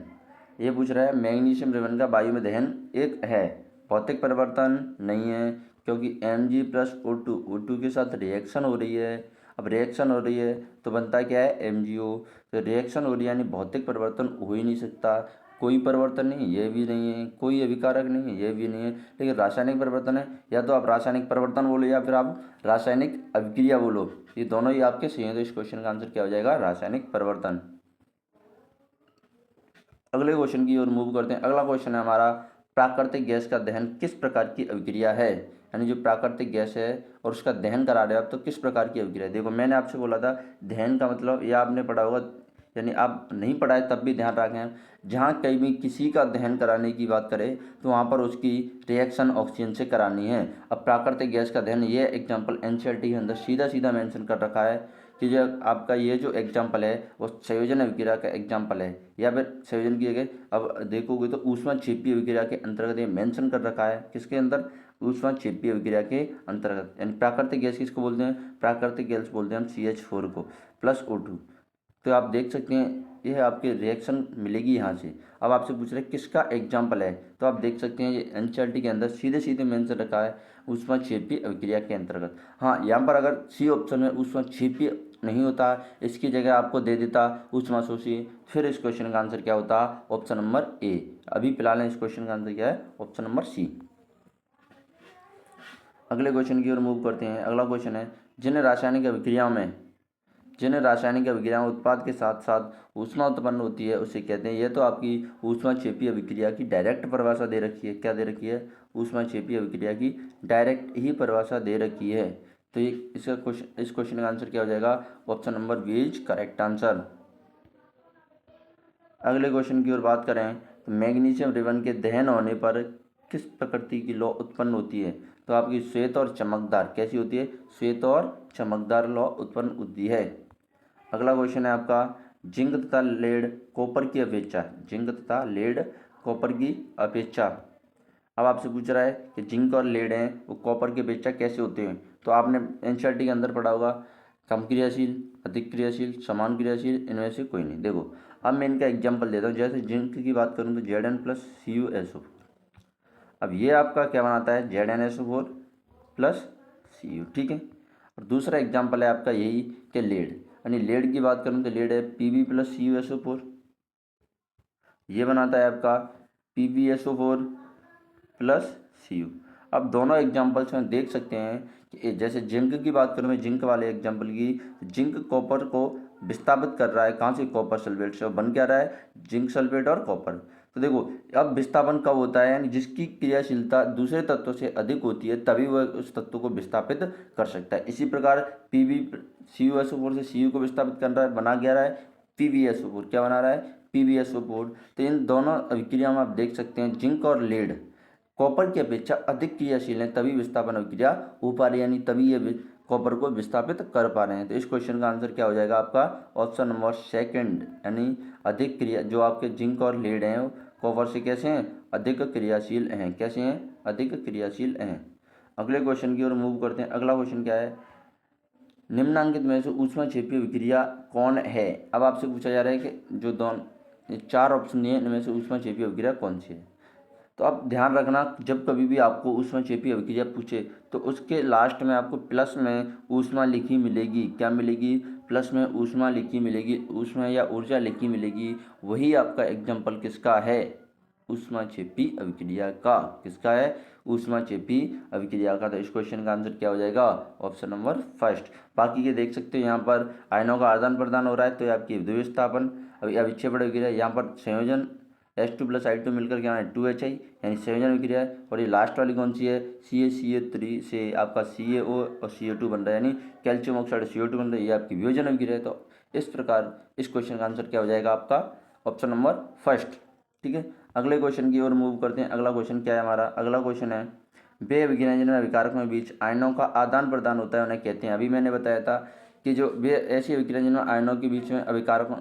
ये पूछ रहा है मैग्नीशियम रेवन का वायु में दहन एक है, भौतिक परिवर्तन नहीं है, क्योंकि Mg+O2 के साथ रिएक्शन हो रही है। अब रिएक्शन हो रही है तो बनता क्या है, MgO। तो रिएक्शन हो रही है यानी भौतिक परिवर्तन हो ही नहीं सकता। कोई परिवर्तन नहीं, ये भी नहीं है, कोई अभिकारक नहीं है, ये भी नहीं है। लेकिन रासायनिक परिवर्तन है, या तो आप रासायनिक परिवर्तन बोलो या फिर आप रासायनिक अभिक्रिया बोलो, ये दोनों ही आपके सही हैं। तो इस क्वेश्चन का आंसर क्या हो जाएगा, रासायनिक परिवर्तन। अगले क्वेश्चन की ओर मूव करते हैं। अगला क्वेश्चन है हमारा, प्राकृतिक गैस का दहन किस प्रकार की अभिक्रिया है। यानी जो प्राकृतिक गैस है और उसका दहन करा रहे हो आप, तो किस प्रकार की अभिक्रिया है। देखो मैंने आपसे बोला था दहन का मतलब, यह आपने पढ़ा होगा, यानी आप नहीं पढ़ा है तब भी ध्यान रखें, जहाँ कहीं भी किसी का दहन कराने की बात करें तो वहाँ पर उसकी रिएक्शन ऑक्सीजन से करानी है। अब प्राकृतिक गैस का दहन, ये एग्जाम्पल एनसीईआरटी के अंदर सीधा सीधा मेंशन कर रखा है कि जो आपका ये जो एग्जाम्पल है वो संयोजन अभिक्रिया का एग्जाम्पल है, या फिर संयोजन की जगह अब देखोगे तो ऊष्माक्षेपीय अभिक्रिया के अंतर्गत ये मेंशन कर रखा है। किसके अंदर, ऊष्माक्षेपीय अभिक्रिया के अंतर्गत। यानी प्राकृतिक गैस किसको बोलते हैं, प्राकृतिक गैस बोलते हैं हम CH4 को प्लस O2। तो आप देख सकते हैं यह आपकी रिएक्शन मिलेगी यहाँ से। अब आपसे पूछ रहे हैं किसका एग्जाम्पल है, तो आप देख सकते हैं ये एनसीईआरटी के अंदर सीधे सीधे मेंशन रखा है ऊष्माक्षेपीय अभिक्रिया के अंतर्गत। हाँ, यहाँ पर अगर सी ऑप्शन में ऊष्माक्षेपीय नहीं होता, इसकी जगह आपको दे देता ऊष्माशोषी, फिर इस क्वेश्चन का आंसर क्या होता, ऑप्शन नंबर ए। अभी फिलहाल इस क्वेश्चन का आंसर क्या है, ऑप्शन नंबर सी। अगले क्वेश्चन की ओर मूव करते हैं। अगला क्वेश्चन है, जिन रासायनिक अभिक्रियाओं उत्पाद के साथ साथ ऊष्मा उत्पन्न होती है उसे कहते हैं। यह तो आपकी ऊष्माक्षेपीय अभिक्रिया की डायरेक्ट परिभाषा दे रखी है। क्या दे रखी है, ऊष्माक्षेपीय अभिक्रिया की डायरेक्ट ही परिभाषा दे रखी है। तो ये इस क्वेश्चन का आंसर क्या हो जाएगा, option number B is correct answer. अगले क्वेश्चन की ओर बात करें तो मैग्नीशियम रिबन के दहन होने पर किस प्रकृति की लौ उत्पन्न होती है। तो आपकी श्वेत और चमकदार कैसी होती है, श्वेत और चमकदार लौ उत्पन्न होती है। अगला क्वेश्चन है आपका, जिंक तथा लेड कॉपर की अपेक्षा, जिंक तथा लेड कॉपर की अपेक्षा। अब आपसे पूछ रहा है कि जिंक और लेड हैं वो कॉपर की अपेक्षा कैसे होते हैं। तो आपने एनसीईआरटी के अंदर पढ़ा होगा, कम क्रियाशील, अधिक क्रियाशील, समान क्रियाशील, इनमें से कोई नहीं। देखो अब मैं इनका एग्जाम्पल देता हूँ। जैसे जिंक की बात करूँ तो Zn+CuSO। अब ये आपका क्या बनाता है, ZnSO4+Cu, ठीक है। और दूसरा एग्जाम्पल है आपका यही कि लेड, यानी लेड की बात करूँ तो लेड है Pb+CuSO4, ये बनाता है आपका PbSO4+Cu। अब दोनों एग्जाम्पल्स में देख सकते हैं कि जैसे जिंक की बात करूँ मैं, जिंक वाले एग्जाम्पल की, जिंक कॉपर को विस्थापित कर रहा है, कहाँ से, कॉपर सल्फेट से, और बन क्या रहा है, जिंक सल्फेट और कॉपर। तो देखो अब विस्थापन कब होता है, यानी जिसकी क्रियाशीलता दूसरे तत्वों से अधिक होती है तभी वह उस तत्व को विस्थापित कर सकता है। इसी प्रकार CuSO4 से Cu को विस्थापित कर रहा है, बना क्या रहा है, PbSO4, क्या बना रहा है, PbSO4। तो इन दोनों अभिक्रिया में आप देख सकते हैं जिंक और लेड कॉपर की अपेक्षा अधिक क्रियाशील हैं, तभी विस्थापन अभिक्रिया हो पा रही है, यानी तभी ये कॉपर को विस्थापित कर पा रहे हैं। तो इस क्वेश्चन का आंसर क्या हो जाएगा आपका, ऑप्शन नंबर सेकंड, यानी अधिक क्रिया, जो आपके जिंक और लेड हैं कॉपर से कैसे हैं, अधिक क्रियाशील हैं। कैसे हैं, अधिक क्रियाशील हैं। अगले क्वेश्चन की ओर मूव करते हैं। अगला क्वेश्चन क्या है, निम्नांकित में से ऊष्माक्षेपीय अभिक्रिया कौन है। अब आपसे पूछा जा रहा है कि जो दोनों चार ऑप्शन दिए इनमें से ऊष्माक्षेपीय अभिक्रिया कौन सी है। तो आप ध्यान रखना, जब कभी भी आपको ऊष्माक्षेपी अभिक्रिया पूछे तो उसके लास्ट में आपको प्लस में ऊष्मा लिखी मिलेगी। क्या मिलेगी? प्लस में ऊष्मा लिखी मिलेगी, ऊष्मा या ऊर्जा लिखी मिलेगी। वही आपका एग्जाम्पल किसका है? ऊष्माक्षेपी अभिक्रिया का। किसका है? ऊष्माक्षेपी अभिक्रिया का। तो इस क्वेश्चन का आंसर क्या हो जाएगा? Option number first. बाकी के देख सकते हो यहाँ पर आयनों का आदान प्रदान हो रहा है, तो ये आपकी द्विविस्थापन अभिक्षेपण अभिक्रिया। यहाँ पर संयोजन H2 प्लस I2 मिलकर क्या है? 2HI, यानी संयोजन अभिक्रिया है। और ये लास्ट वाली कौन सी है? CaCO3 से आपका CaO और CO2 बन रहा है, यानी कैल्शियम ऑक्साइड CO2 बन रहा है। ये आपकी वियोजन अभिक्रिया है। तो इस प्रकार इस क्वेश्चन का आंसर क्या हो जाएगा आपका? Option number first. ठीक है, अगले क्वेश्चन की ओर मूव करते हैं। अगला क्वेश्चन क्या है हमारा? अगला क्वेश्चन है, वे अभिक्रियाएं जिनमें अभिकारकों के बीच आयनों का आदान प्रदान होता है उन्हें कहते हैं। अभी मैंने बताया था कि जो वे ऐसी अभिक्रियाएं जिनमें आयनों के बीच में अभिकारकों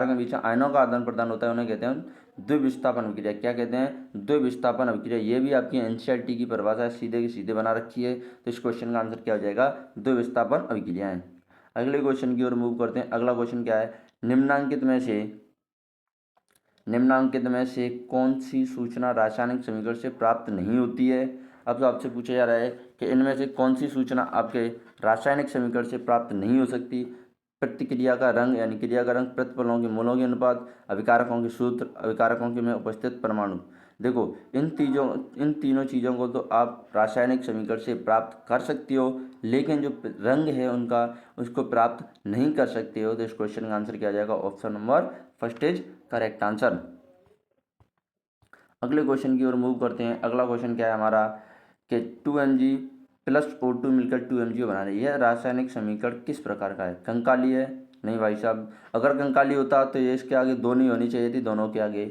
के बीच में आयनों का आदान प्रदान होता है उन्हें कहते हैं द्विविस्थापन अभिक्रिया। क्या कहते हैं? द्विविस्थापन अभिक्रिया। ये भी आपकी एनसीईआरटी की परिभाषा सीधे की सीधे बना रखी है। तो इस क्वेश्चन का आंसर क्या हो जाएगा? द्विविस्थापन अभिक्रियाएं। अगले क्वेश्चन की ओर मूव करते हैं। अगला क्वेश्चन क्या है? निम्नांकित में से कौन सी सूचना रासायनिक समीकरण से प्राप्त नहीं होती है? अब तो आपसे पूछा जा रहा है कि इनमें से कौन सी सूचना आपके रासायनिक समीकरण से प्राप्त नहीं हो सकती? प्रतिक्रिया का रंग, यानी क्रिया का रंग, प्रतिफलों के मोलों के अनुपात, अभिकारकों के सूत्र, अभिकारकों के में उपस्थित परमाणु। देखो, इन तीनों चीज़ों को तो आप रासायनिक समीकरण से प्राप्त कर सकते हो, लेकिन जो रंग है उनका, उसको प्राप्त नहीं कर सकते हो। तो इस क्वेश्चन का आंसर क्या आ जाएगा? Option number first is correct answer. अगले क्वेश्चन की ओर मूव करते हैं। अगला क्वेश्चन क्या है हमारा कि 2Mg प्लस O2 मिलकर 2MgO बना रही है। रासायनिक समीकरण किस प्रकार का है? कंकाली है? नहीं भाई साहब, अगर कंकाली होता तो ये इसके आगे दो नहीं होनी चाहिए थी, दोनों के आगे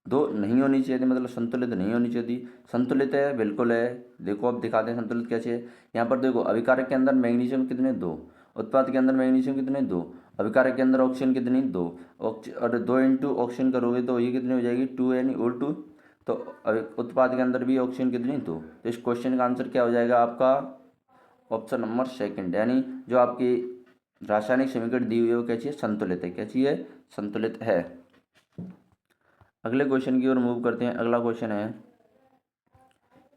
दो नहीं होनी चाहिए थी, मतलब संतुलित नहीं होनी चाहिए थी। संतुलित है, बिल्कुल है। देखो अब दिखाते हैं संतुलित कैसे है। यहाँ पर देखो, अभिकारक के अंदर मैग्नीशियम कितने? 2। उत्पाद के अंदर मैग्नीशियम कितने? 2। अभिकारक के अंदर ऑक्सीजन कितनी? 2। और 2 इंटू ऑक्सीजन करोगे तो ये कितनी हो जाएगी? 2 यानी O2। तो उत्पाद के अंदर भी ऑक्सीजन कितनी? 2। तो इस क्वेश्चन का आंसर क्या हो जाएगा आपका? ऑप्शन नंबर सेकंड, यानी जो आपकी रासायनिक समीकरण दी हुई है वो कैसी है? संतुलित है। कैसी है? संतुलित है। अगले क्वेश्चन की ओर मूव करते हैं। अगला क्वेश्चन है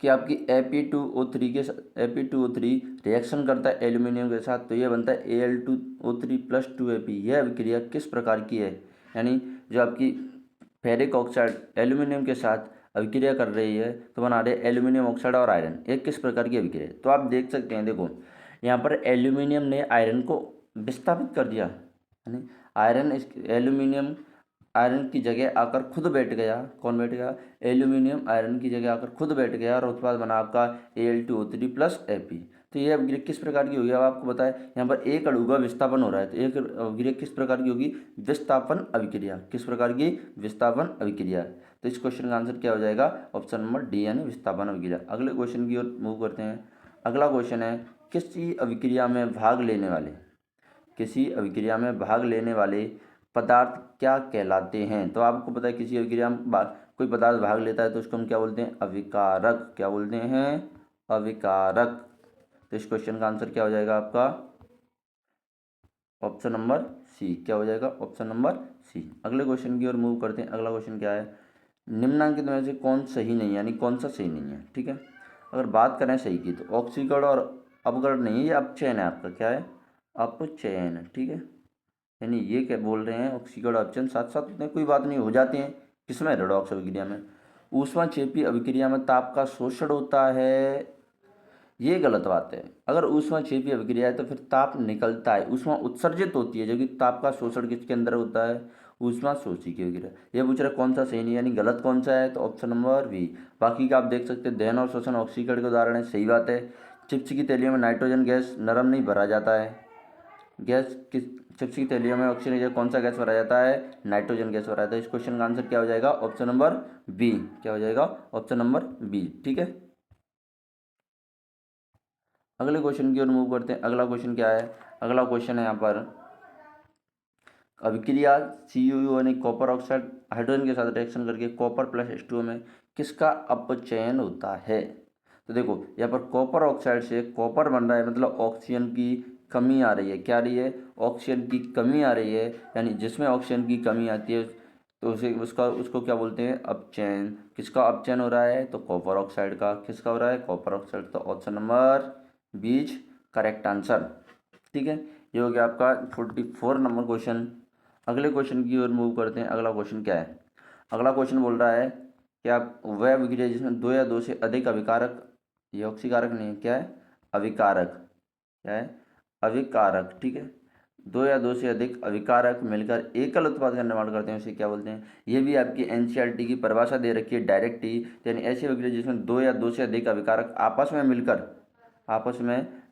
कि आपकी Fe2O3 रिएक्शन करता है एल्यूमिनियम के साथ, तो ये बनता है Al2O3 प्लस 2Ap। यह अभिक्रिया किस प्रकार की है? यानी जो आपकी फेरिक ऑक्साइड एल्यूमिनियम के साथ अभिक्रिया कर रही है तो बना रहे एल्यूमिनियम ऑक्साइड और आयरन। ये किस प्रकार की अभिक्रिया है? तो आप देख सकते हैं, देखो यहाँ पर एल्यूमिनियम ने आयरन को विस्थापित कर दिया, यानी एल्यूमिनियम आयरन की जगह आकर खुद बैठ गया। कौन बैठ गया? एल्यूमिनियम आयरन की जगह आकर खुद बैठ गया और उत्पाद बना आपका Al2O3 प्लस Ap। तो ये अभिक्रिया किस प्रकार की होगी? अब आपको बताएं, यहाँ पर एक अणु का विस्थापन हो रहा है, तो एक अभिक्रिया किस प्रकार की होगी? विस्थापन अभिक्रिया। किस प्रकार की? विस्थापन अभिक्रिया। तो इस क्वेश्चन का आंसर क्या हो जाएगा? ऑप्शन नंबर डी, यानी विस्थापन अभिक्रिया। अगले क्वेश्चन की ओर मूव करते हैं। अगला क्वेश्चन है, किसी अभिक्रिया में भाग लेने वाले पदार्थ क्या कहलाते हैं? तो आपको पता है, किसी अभिक्रिया में कोई पदार्थ भाग लेता है तो उसको हम क्या बोलते हैं? अभिकारक। क्या बोलते हैं? अभिकारक। तो इस क्वेश्चन का आंसर क्या हो जाएगा आपका? Option number C. क्या हो जाएगा? Option number C. अगले क्वेश्चन की ओर मूव करते हैं। अगला क्वेश्चन क्या है? निम्नांकित में से कौन सही नहीं है, यानी कौन सा सही नहीं है? ठीक है, अगर बात करें सही की तो ऑक्सीकरण और अपकरण नहीं है, ये अपचयन है आपका। क्या है? अपचयन। ठीक है, यानी ये क्या बोल रहे हैं? ऑक्सीकरण अपचयन साथ साथ होते हैं, कोई बात नहीं, हो जाते हैं। किसमें? रेडॉक्स अभिक्रिया में। ऊष्माक्षेपी अभिक्रिया में ताप का शोषण होता है, ये गलत बात है। अगर ऊष्माक्षेपी अभिक्रिया है तो फिर ताप निकलता है, ऊष्मा उत्सर्जित होती है, जबकि ताप का शोषण किसके अंदर होता है? ऊष्मा शोषी की अभिक्रिया। ये पूछ रहा है कौन सा सही नहीं, यानी गलत कौन सा है? तो ऑप्शन नंबर बी। बाकी का आप देख सकते हैं, दहन और श्वसन ऑक्सीकरण के उदाहरण है। सही बात है। चिपचिकी तैलियों में नाइट्रोजन गैस नरम नहीं भरा जाता है। चिपचिकी तैलियों में ऑक्सीजन कौन सा गैस भरा जाता है? नाइट्रोजन गैस भरा जाता है। इस क्वेश्चन का आंसर क्या हो जाएगा? Option number B. क्या हो जाएगा? Option number B. ठीक है, अगले क्वेश्चन की ओर मूव करते हैं। अगला क्वेश्चन क्या है? अगला क्वेश्चन है यहाँ पर, अभिक्रिया CuO यानी कॉपर ऑक्साइड हाइड्रोजन के साथ रिएक्शन करके कॉपर प्लस H2O में किसका अपचयन होता है? तो देखो, यहाँ पर कॉपर ऑक्साइड से कॉपर बन रहा है, मतलब ऑक्सीजन की कमी आ रही है। क्या आ रही है? ऑक्सीजन की कमी आ रही है, यानी जिसमें ऑक्सीजन की कमी आती है तो उसे उसको क्या बोलते हैं, अपचयन। किसका अपचयन हो रहा है, तो कॉपर ऑक्साइड का। किसका हो रहा है, कॉपर ऑक्साइड। तो ऑप्शन नंबर बीज करेक्ट आंसर। ठीक है, ये हो गया आपका 44 नंबर क्वेश्चन। अगले क्वेश्चन की ओर मूव करते हैं। अगला क्वेश्चन क्या है, अगला क्वेश्चन बोल रहा है कि आप वह अभिक्रिया जिसमें दो या दो से अधिक अभिकारक, ये ऑक्सीकारक नहीं है, क्या है, अभिकारक। क्या है, अभिकारक। ठीक है, दो या दो से अधिक अभिकारक मिलकर एकल उत्पाद का निर्माण करते हैं, उसे क्या बोलते हैं। ये भी आपकी एनसीईआरटी की परिभाषा दे रखी है डायरेक्ट ही, यानी ऐसी अभिक्रिया जिसमें दो या दो से अधिक अभिकारक आपस में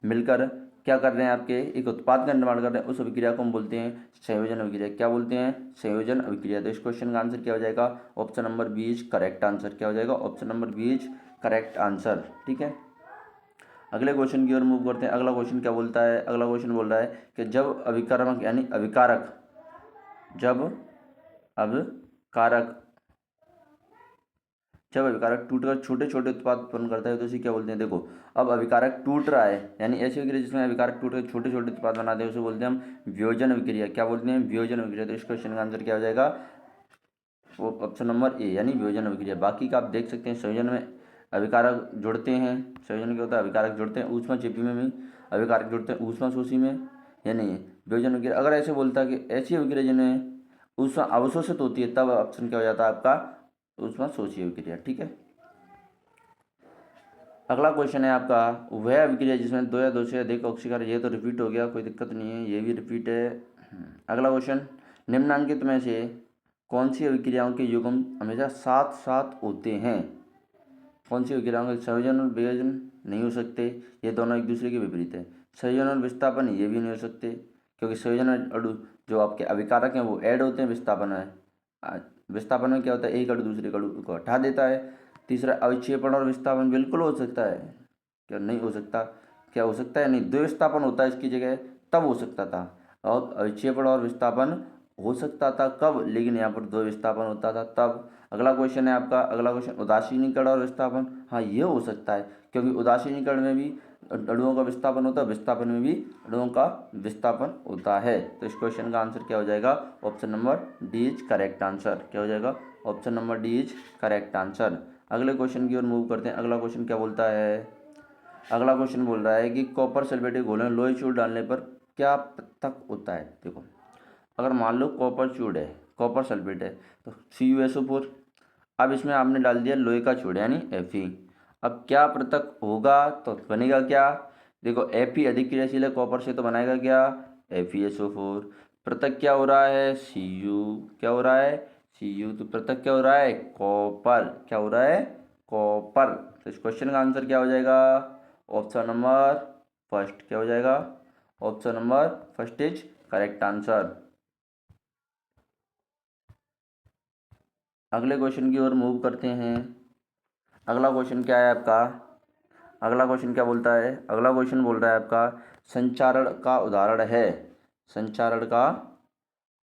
मिलकर क्या कर रहे हैं, आपके एक उत्पाद का निर्माण कर रहे हैं, उस अभिक्रिया को हम बोलते हैं संयोजन अभिक्रिया। क्या बोलते हैं, संयोजन अभिक्रिया। तो इस क्वेश्चन का आंसर क्या हो जाएगा, ऑप्शन नंबर 20 करेक्ट आंसर। क्या हो जाएगा, ऑप्शन नंबर 20 करेक्ट आंसर। ठीक है, अगले क्वेश्चन की ओर मूव करते हैं। अगला क्वेश्चन क्या बोलता है, अगला क्वेश्चन बोल रहा है कि जब अभिकारक यानी अभिकारक, जब अभिकारक जब अभिकारक टूटकर छोटे छोटे उत्पाद उत्पन्न करता है तो उसे क्या बोलते हैं। देखो, अब अभिकारक टूट रहा है, यानी ऐसी अभिक्रिया जिसमें अभिकारक टूटकर छोटे छोटे उत्पाद बनाते हैं उसे बोलते हैं हम वियोजन अभिक्रिया। क्या बोलते हैं, वियोजन अभिक्रिया। तो इस क्वेश्चन का आंसर क्या हो जाएगा, वो ऑप्शन नंबर ए, यानी वियोजन अभिक्रिया। बाकी का आप देख सकते हैं, संयोजन में अभिकारक जुड़ते हैं, संयोजन क्या होता है, अभिकारक जुड़ते हैं ऊष्मा चेपी में भी, अभिकारक जुड़ते हैं ऊष्मा शोषी में, या नहीं। वियोजन अभिक्रिया अगर ऐसे बोलता है कि ऐसी अभिक्रिया जिन्हें ऊष्मा अवशोषित होती है, तब ऑप्शन क्या हो जाता है आपका, ऊष्मा शोषी अभिक्रिया। ठीक है, अगला क्वेश्चन है आपका वह अभिक्रिया जिसमें दो या दो से अधिक ऑक्सीकारक, ये तो रिपीट हो गया, कोई दिक्कत नहीं है, ये भी रिपीट है। अगला क्वेश्चन, निम्नांकित में से कौन सी अभिक्रियाओं के युग्म हमेशा साथ साथ होते हैं। कौन सी अभिक्रियाओं के संयोजन और वियोजन नहीं हो सकते, ये दोनों एक दूसरे के विपरीत है। संयोजन और विस्थापन ये भी नहीं हो सकते, क्योंकि संयोजन अणु जो आपके अभिकारक हैं वो ऐड होते हैं, विस्थापन है, विस्थापन में क्या होता है, एक अणु दूसरे अणु को हटा देता है। तीसरा, अविक्षेपण और विस्थापन बिल्कुल हो सकता है, क्या नहीं हो सकता, क्या हो सकता है, नहीं, द्विविस्थापन होता है इसकी जगह, तब हो सकता था। और अविक्षेपण और विस्थापन हो सकता था कब, लेकिन यहाँ पर दो विस्थापन होता था तब। अगला क्वेश्चन है आपका, अगला क्वेश्चन उदासीनीकरण और विस्थापन, हाँ ये हो सकता है, क्योंकि उदासीनीकरण में भी अणुओं का विस्थापन होता है, विस्थापन में भी अणुओं का विस्थापन होता है। तो इस क्वेश्चन का आंसर क्या हो जाएगा, option number D is correct answer. क्या हो जाएगा, option number D is correct answer. अगले क्वेश्चन की ओर मूव करते हैं। अगला क्वेश्चन क्या बोलता है, अगला क्वेश्चन बोल रहा है कि कॉपर सल्फेट के घोल में लोहे चूर्ण डालने पर क्या पृथक होता है। देखो, अगर मान लो कॉपर चूर्ण है, कॉपर सल्फेट है, तो CuSO4, अब इसमें आपने डाल दिया लोहे का चूर्ण यानी Fe। अब क्या पृथक होगा, तो बनेगा क्या, देखो Fe अधिक क्रियाशील है कॉपर से, तो बनाएगा क्या, FeSO4। पृथक क्या हो रहा है, Cu, क्या हो रहा है, Cu, तो पृथक क्या हो रहा है, कॉपर। क्या हो रहा है, कॉपर। तो इस क्वेश्चन का आंसर क्या हो जाएगा, ऑप्शन नंबर फर्स्ट। क्या हो जाएगा, option number first is correct answer. अगले क्वेश्चन की ओर मूव करते हैं। अगला क्वेश्चन क्या है आपका, अगला क्वेश्चन क्या बोलता है, अगला क्वेश्चन बोल रहा है आपका संचारण का उदाहरण है, संचारण का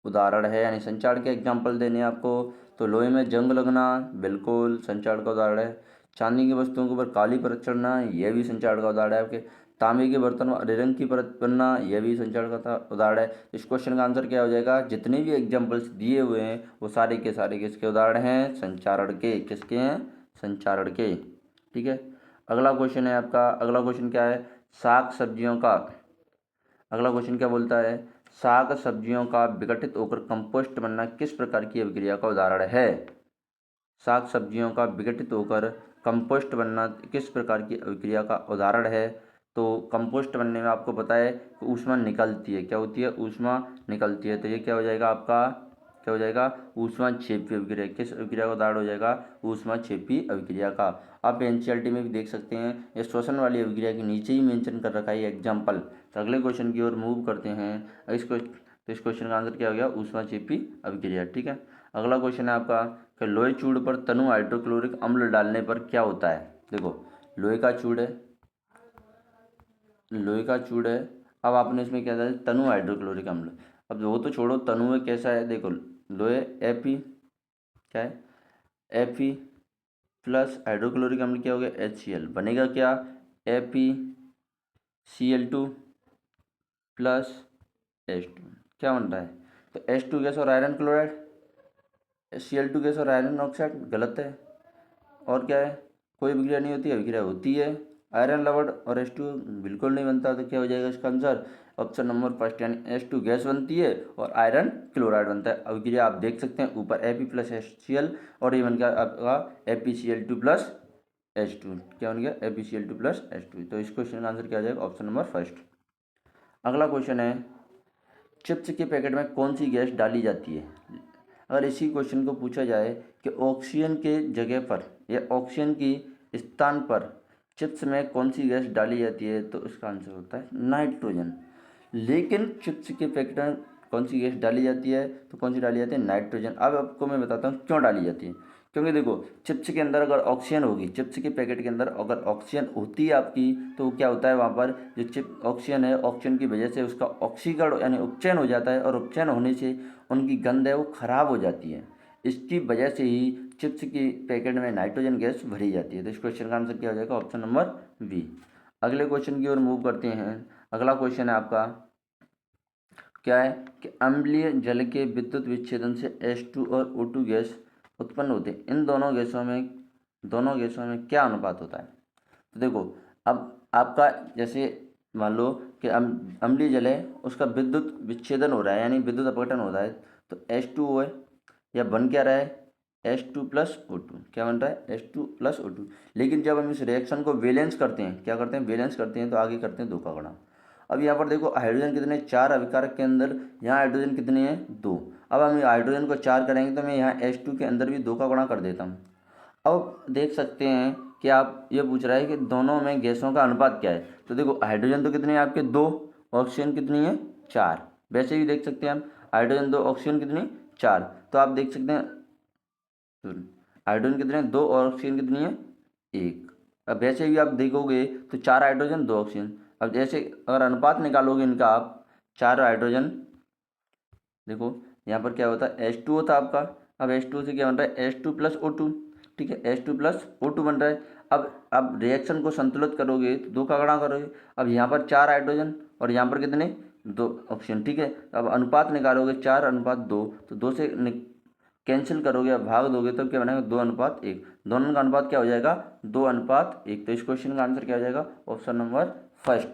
उदाहरण है, यानी संचारण के एग्जाम्पल देने हैं आपको। तो लोहे में जंग लगना बिल्कुल संचारण का उदाहरण है। चांदी की वस्तुओं के ऊपर काली परत चढ़ना, यह भी संचारण का उदाहरण है। आपके तांबे के बर्तन में हरे रंग की परत बनना, यह भी संचारण का उदाहरण है। इस क्वेश्चन का आंसर क्या हो जाएगा, जितने भी एग्जाम्पल्स दिए हुए हैं वो सारे के सारे किसके उदाहरण हैं, संचारण के। किसके हैं, संचारण के। ठीक है, अगला क्वेश्चन है आपका, अगला क्वेश्चन क्या है, साग सब्जियों का, अगला क्वेश्चन क्या बोलता है, साग सब्जियों का विघटित होकर कंपोस्ट बनना किस प्रकार की अभिक्रिया का उदाहरण है। साग सब्जियों का विघटित होकर कंपोस्ट बनना किस प्रकार की अभिक्रिया का उदाहरण है। तो कंपोस्ट बनने में आपको पता है कि ऊष्मा निकलती है, क्या होती है, ऊष्मा निकलती है। तो ये क्या हो जाएगा आपका, क्या हो जाएगा, ऊष्मा छेपी अभिक्रिया। किस अभिक्रिया का उदाहरण हो जाएगा, ऊष्मा छेपी अभिक्रिया का। आप एनसीईआरटी में भी देख सकते हैं, ये श्वसन वाली अभिक्रिया के नीचे ही मेंशन कर रखा है एग्जाम्पल। तो अगले क्वेश्चन की ओर मूव करते हैं। इस क्वेश्चन का आंसर क्या हो गया, ऊष्मा छेपी अभिक्रिया। ठीक है, अगला क्वेश्चन है आपका कि लोहे चूर्ण पर तनु हाइड्रोक्लोरिक अम्ल डालने पर क्या होता है। देखो, लोहे का चूर्ण है, लोहे का चूर्ण है, अब आपने इसमें क्या डाला, तनु हाइड्रोक्लोरिक अम्ल। अब वो तो छोड़ो, तनु में कैसा है, देखो लोहे Fe, क्या है, Fe प्लस हाइड्रोक्लोरिक अम्ल क्या हो गया, HCl, बनेगा क्या, FeCl2 प्लस H2, क्या बन रहा है, तो H2 गैस और आयरन क्लोराइड, Cl2 गैस और आयरन ऑक्साइड, गलत है। और क्या है, कोई अभिक्रिया नहीं होती, अभिक्रिया होती है। आयरन लवण और H2 बिल्कुल नहीं बनता, तो क्या हो जाएगा इसका आंसर ऑप्शन नंबर फर्स्ट, यानी H2 गैस बनती है और आयरन क्लोराइड बनता है। अभिक्रिया आप देख सकते हैं ऊपर Ap प्लस HCl और ये बन गया आपका ApCl2 प्लस H2, क्या बन गया ApCl2 प्लस H2। तो इस क्वेश्चन का आंसर क्या हो जाएगा ऑप्शन नंबर फर्स्ट। अगला क्वेश्चन है चिप्स के पैकेट में कौन सी गैस डाली जाती है। अगर इसी क्वेश्चन को पूछा जाए कि ऑक्सीजन के जगह पर या ऑक्सीजन की स्थान पर चिप्स में कौन सी गैस डाली जाती है, तो इसका आंसर होता है नाइट्रोजन। लेकिन चिप्स के पैकेट में कौन सी गैस डाली जाती है, तो कौन सी डाली जाती है, नाइट्रोजन। अब आपको मैं बताता हूँ क्यों डाली जाती है। क्योंकि देखो चिप्स के अंदर अगर ऑक्सीजन होगी, चिप्स के पैकेट के अंदर अगर ऑक्सीजन होती है आपकी, तो क्या होता है वहाँ पर जो चिप ऑक्सीजन है, ऑक्सीजन की वजह से उसका ऑक्सीकरण यानी उपचयन हो जाता है और उपचयन होने से उनकी गंध है वो खराब हो जाती है। इसकी वजह से ही चिप्स की पैकेट में नाइट्रोजन गैस भरी जाती है। तो इस क्वेश्चन का आंसर क्या हो जाएगा ऑप्शन नंबर बी। अगले क्वेश्चन की ओर मूव करते हैं। अगला क्वेश्चन है आपका क्या है कि अम्लीय जल के विद्युत विच्छेदन से H2 और O2 गैस उत्पन्न होते हैं। इन दोनों गैसों में क्या अनुपात होता है। तो देखो अब आपका जैसे मान लो कि अम्लीय जल है, उसका विद्युत विच्छेदन हो रहा है यानी विद्युत अपघटन हो रहा है, तो H2O है या बन क्या रहा है H2 प्लस O2, क्या बन रहा है H2 प्लस O2। लेकिन जब हम इस रिएक्शन को बैलेंस करते हैं, क्या करते हैं बैलेंस करते हैं, तो आगे करते हैं 2 का गुणा। अब यहाँ पर देखो हाइड्रोजन कितने 4 अभिकारक के अंदर, यहाँ हाइड्रोजन कितने हैं 2। अब हम हाइड्रोजन को 4 करेंगे तो मैं यहाँ H2 के अंदर भी 2 का गुणा कर देता हूँ। अब देख सकते हैं कि आप ये पूछ रहा है कि दोनों में गैसों का अनुपात क्या है। तो देखो हाइड्रोजन तो कितने हैं आपके 2, ऑक्सीजन कितनी है 4। वैसे भी देख सकते हैं हम हाइड्रोजन 2 ऑक्सीजन कितनी 4। तो आप देख सकते हैं हाइड्रोजन कितने 2 और ऑक्सीजन कितनी है 1। अब वैसे भी आप देखोगे तो 4 हाइड्रोजन 2 ऑक्सीजन। अब जैसे अगर अनुपात निकालोगे इनका आप 4 हाइड्रोजन, देखो यहाँ पर क्या होता है H2O था आपका। अब H2O से क्या बन रहा है H2 प्लस O2, ठीक है H2 प्लस O2 बन रहा है। अब रिएक्शन को संतुलित करोगे तो 2 का गुणा करोगे। अब यहाँ पर 4 हाइड्रोजन और यहाँ पर कितने 2 ऑक्सीजन, ठीक है। अब अनुपात निकालोगे 4:2, तो 2 से कैंसिल करोगे या भाग दोगे तो क्या बनेगा 2:1। दोनों का अनुपात क्या हो जाएगा 2:1। तो इस क्वेश्चन का आंसर क्या हो जाएगा ऑप्शन नंबर फर्स्ट,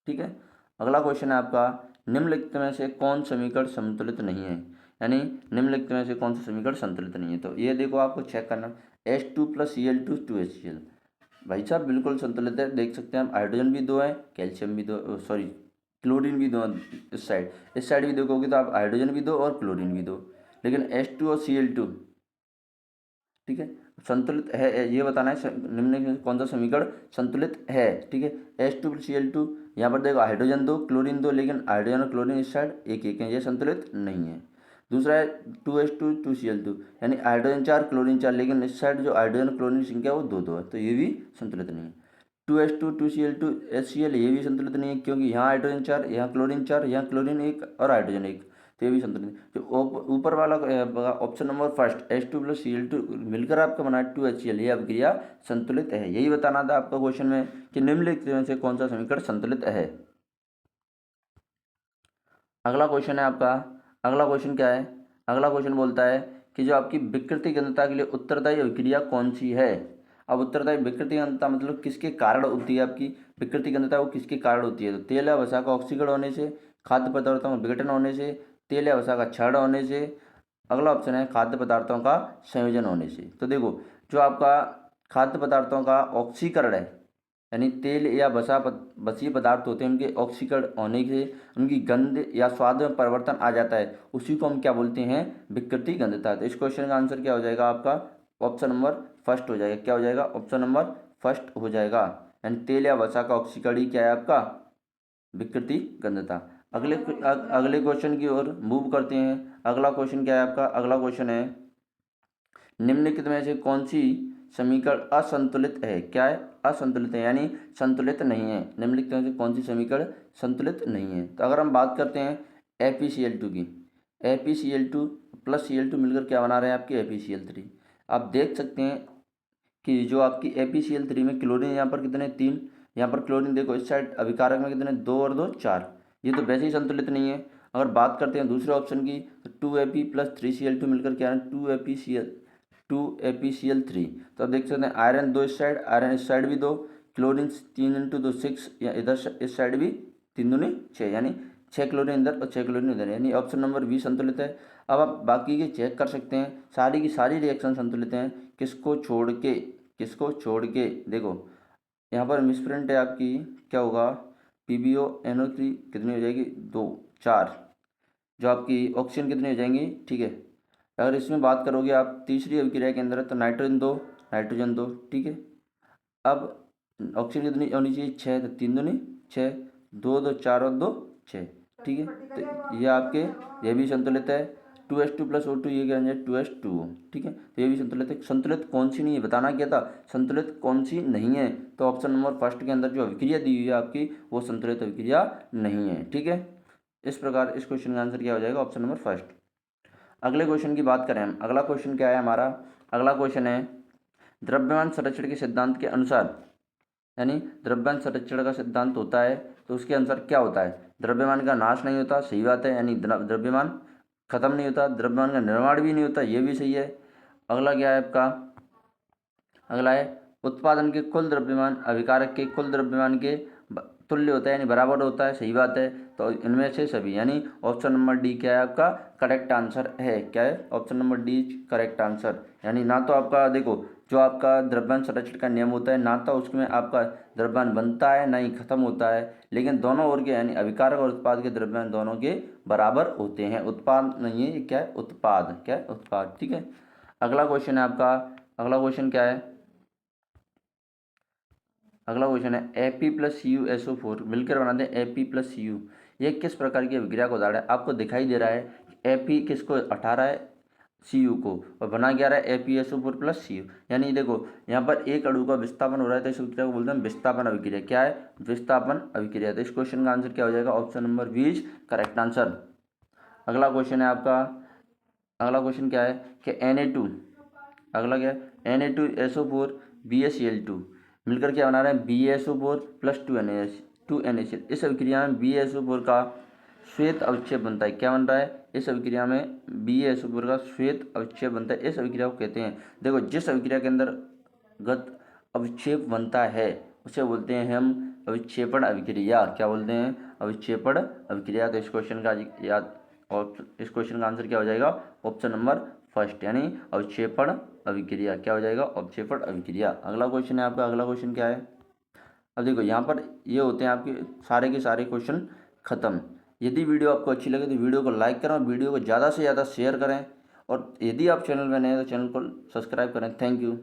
ठीक है। अगला क्वेश्चन है आपका निम्नलिखित में से कौन समीकरण संतुलित नहीं है, यानी निम्नलिखित में से कौन सा समीकरण संतुलित नहीं है। तो ये देखो आपको चेक करना H2 प्लस Cl2 2HCl, भाई साहब बिल्कुल संतुलित है। देख सकते हैं हम हाइड्रोजन भी 2 है, कैल्शियम भी 2, सॉरी क्लोरीन भी 2 इस साइड भी देखोगे तो आप हाइड्रोजन भी 2 और क्लोरीन भी 2, लेकिन H2 और Cl2, ठीक है संतुलित है। ये बताना है निम्न में कौन सा समीकरण संतुलित है, ठीक है H2 प्लस Cl2। यहाँ पर देखो हाइड्रोजन 2 क्लोरीन 2, लेकिन हाइड्रोजन और क्लोरीन इस साइड एक एक है, ये संतुलित नहीं है। दूसरा है 2H2 2Cl2, यानी हाइड्रोजन 4 क्लोरीन 4, लेकिन इस साइड जो हाइड्रोजन क्लोरीन की संख्या है वो 2 2 है, तो ये भी संतुलित नहीं है। 2H2 2Cl2 HCl, ये भी संतुलित नहीं है क्योंकि यहाँ हाइड्रोजन 4, यहाँ क्लोरीन 4, यहाँ क्लोरीन 1 और हाइड्रोजन 1, तो ये भी संतुलित नहीं। जो ऊपर वाला option number first H2 plus Cl2 मिलकर आपका बना 2HCl, ये अभिक्रिया संतुलित है। यही बताना था आपका क्वेश्चन में कि निम्नलिखित में से कौन सा समीकरण संतुलित है। अगला क्वेश्चन है आपका, अगला क्वेश्चन क्या है, अगला क्वेश्चन बोलता है कि जो आपकी विकृति घनता के लिए उत्तरदायी अभिक्रिया कौन सी है। अब उत्तरदायी विकृति घनता मतलब किसके कारण होती है, आपकी विकृति घनता वो किसके कारण होती है। तो तेल या वसा का ऑक्सीकरण होने से, खाद्य पदार्थों में विघटन होने से, तेल या वसा का क्षरण होने से, अगला ऑप्शन है खाद्य पदार्थों का संयोजन होने से। तो देखो जो आपका खाद्य पदार्थों का ऑक्सीकरण है, यानी तेल या बसीय पदार्थ होते हैं उनके ऑक्सीकरण होने से उनकी गंध या स्वाद में परिवर्तन आ जाता है, उसी को हम क्या बोलते हैं विकृति गंधता। तो इस क्वेश्चन का आंसर क्या हो जाएगा आपका ऑप्शन नंबर फर्स्ट हो जाएगा। क्या हो जाएगा ऑप्शन नंबर फर्स्ट हो जाएगा, यानी तेल या वसा का ऑक्सीकरण ही क्या है आपका विकृति गंधता। अगले क्वेश्चन की ओर मूव करते हैं। अगला क्वेश्चन क्या है आपका, अगला क्वेश्चन है निम्नलिखित में से कौन सी समीकरण असंतुलित है। क्या है असंतुलित है, यानी संतुलित नहीं है। निम्नलिखित में से कौन सी समीकरण संतुलित नहीं है। तो अगर हम बात करते हैं ApCl2 की, ApCl2 प्लस Cl2 मिलकर क्या बना रहे हैं आपकी ApCl3। आप देख सकते हैं कि जो आपकी ApCl3 में क्लोरीन यहाँ पर कितने 3, यहाँ पर क्लोरीन देखो इस साइड अभिकारक में कितने 2 और 2 4, ये तो वैसे ही संतुलित नहीं है। अगर बात करते हैं दूसरे ऑप्शन की तो 2Ap प्लस 3Cl2 मिलकर क्या है 2ApCl3। तो आप देख सकते हैं आयरन 2 इस साइड, आयरन इस साइड भी 2, क्लोरीन 3 × 2 6, या इधर इस साइड भी 3 दूनी 6, यानी 6 क्लोरीन इधर और 6 क्लोरीन इधर, यानी ऑप्शन नंबर बी संतुलित है। अब आप बाकी के चेक कर सकते हैं, सारी की सारी रिएक्शन संतुलित हैं, किसको छोड़ के देखो यहाँ पर मिसप्रिंट है आपकी, क्या होगा PbO NO3 कितनी हो जाएगी 2 4, जो आपकी ऑक्सीजन कितनी हो जाएंगी, ठीक है। अगर इसमें बात करोगे आप तीसरी अभिक्रिया के अंदर, तो नाइट्रोजन 2, ठीक है। अब ऑक्सीजन कितनी होनी चाहिए 6, तो 3 दूनी 6, 2 2 4 और 2 6, ठीक है। तो ये आपके ये भी संतुलित है। 2H2 + O2 ये क्या हो जाए 2H2O, ठीक है। तो ये भी संतुलित है। संतुलित कौन सी नहीं है बताना क्या था, संतुलित कौन सी नहीं है, तो ऑप्शन नंबर फर्स्ट के अंदर जो अभिक्रिया दी हुई है आपकी वो संतुलित अभिक्रिया नहीं है, ठीक है। इस प्रकार इस क्वेश्चन का आंसर क्या हो जाएगा ऑप्शन नंबर फर्स्ट। अगले क्वेश्चन की बात करें हम, अगला क्वेश्चन क्या है हमारा, अगला क्वेश्चन है द्रव्यमान संरक्षण के सिद्धांत के अनुसार, यानी द्रव्यमान संरक्षण का सिद्धांत होता है तो उसके अनुसार क्या होता है, द्रव्यमान का नाश नहीं होता, सही बात है, यानी द्रव्यमान खत्म नहीं होता, द्रव्यमान का निर्माण भी नहीं होता, ये भी सही है। अगला क्या है आपका, अगला है उत्पादन के कुल द्रव्यमान अभिकारक के कुल द्रव्यमान के तुल्य होता है, यानी बराबर होता है, सही बात है। तो इनमें से सभी, यानी ऑप्शन नंबर डी क्या है आपका करेक्ट आंसर है, क्या है option number D correct answer. यानी ना तो आपका देखो जो आपका द्रव्यमान संरक्षण का नियम होता है, ना तो उसमें आपका द्रव्यमान बनता है ना ही खत्म होता है, लेकिन दोनों ओर के यानी अभिकारक और उत्पाद के द्रव्यमान दोनों के बराबर होते हैं। उत्पाद नहीं है, ये क्या है उत्पाद, क्या है उत्पाद, ठीक है। अगला क्वेश्चन है आपका, अगला क्वेश्चन क्या है, अगला क्वेश्चन है Ap + CuSO4 मिलकर बनाते हैं Ap + Cu, ये किस प्रकार की अभिक्रिया को उदाहरण है। आपको दिखाई दे रहा है Ap किसको हटा रहा है Cu को, और बना क्या रहा है ApSO4 + Cu, यानी देखो यहाँ पर एक अणु का विस्थापन हो रहा है, तो इस अभिक्रिया को बोलते हैं विस्थापन अभिक्रिया, क्या है विस्थापन अभिक्रिया। तो इस क्वेश्चन का आंसर क्या हो जाएगा option number B correct answer. अगला क्वेश्चन है आपका, अगला क्वेश्चन क्या है कि Na2, अगला क्या है Na2SO4 BaCl2 मिलकर क्या बना रहे हैं BaSO4 + 2NaCl। इस अभिक्रिया में BaSO4 का श्वेत अवक्षेप बनता है, क्या बन रहा है इस अभिक्रिया में BaSO4 का श्वेत अवक्षेप बनता है। इस अभिक्रिया को कहते हैं, देखो जिस अभिक्रिया के अंदर गत अवक्षेप बनता है उसे बोलते हैं हम अविक्षेपण अभिक्रिया, क्या बोलते हैं अविक्षेपण अभिक्रिया। तो इस क्वेश्चन का याद, और इस क्वेश्चन का आंसर क्या हो जाएगा ऑप्शन नंबर फर्स्ट, यानी अवक्षेपण अभिक्रिया, क्या हो जाएगा अवक्षेपण अभिक्रिया। अगला क्वेश्चन है आपका, अगला क्वेश्चन क्या है, अब देखो यहाँ पर ये होते हैं आपके सारे के सारे क्वेश्चन खत्म। यदि वीडियो आपको अच्छी लगे तो वीडियो को लाइक करें और वीडियो को ज़्यादा से ज़्यादा शेयर करें, और यदि आप चैनल में नए हैं तो चैनल को सब्सक्राइब करें। Thank you.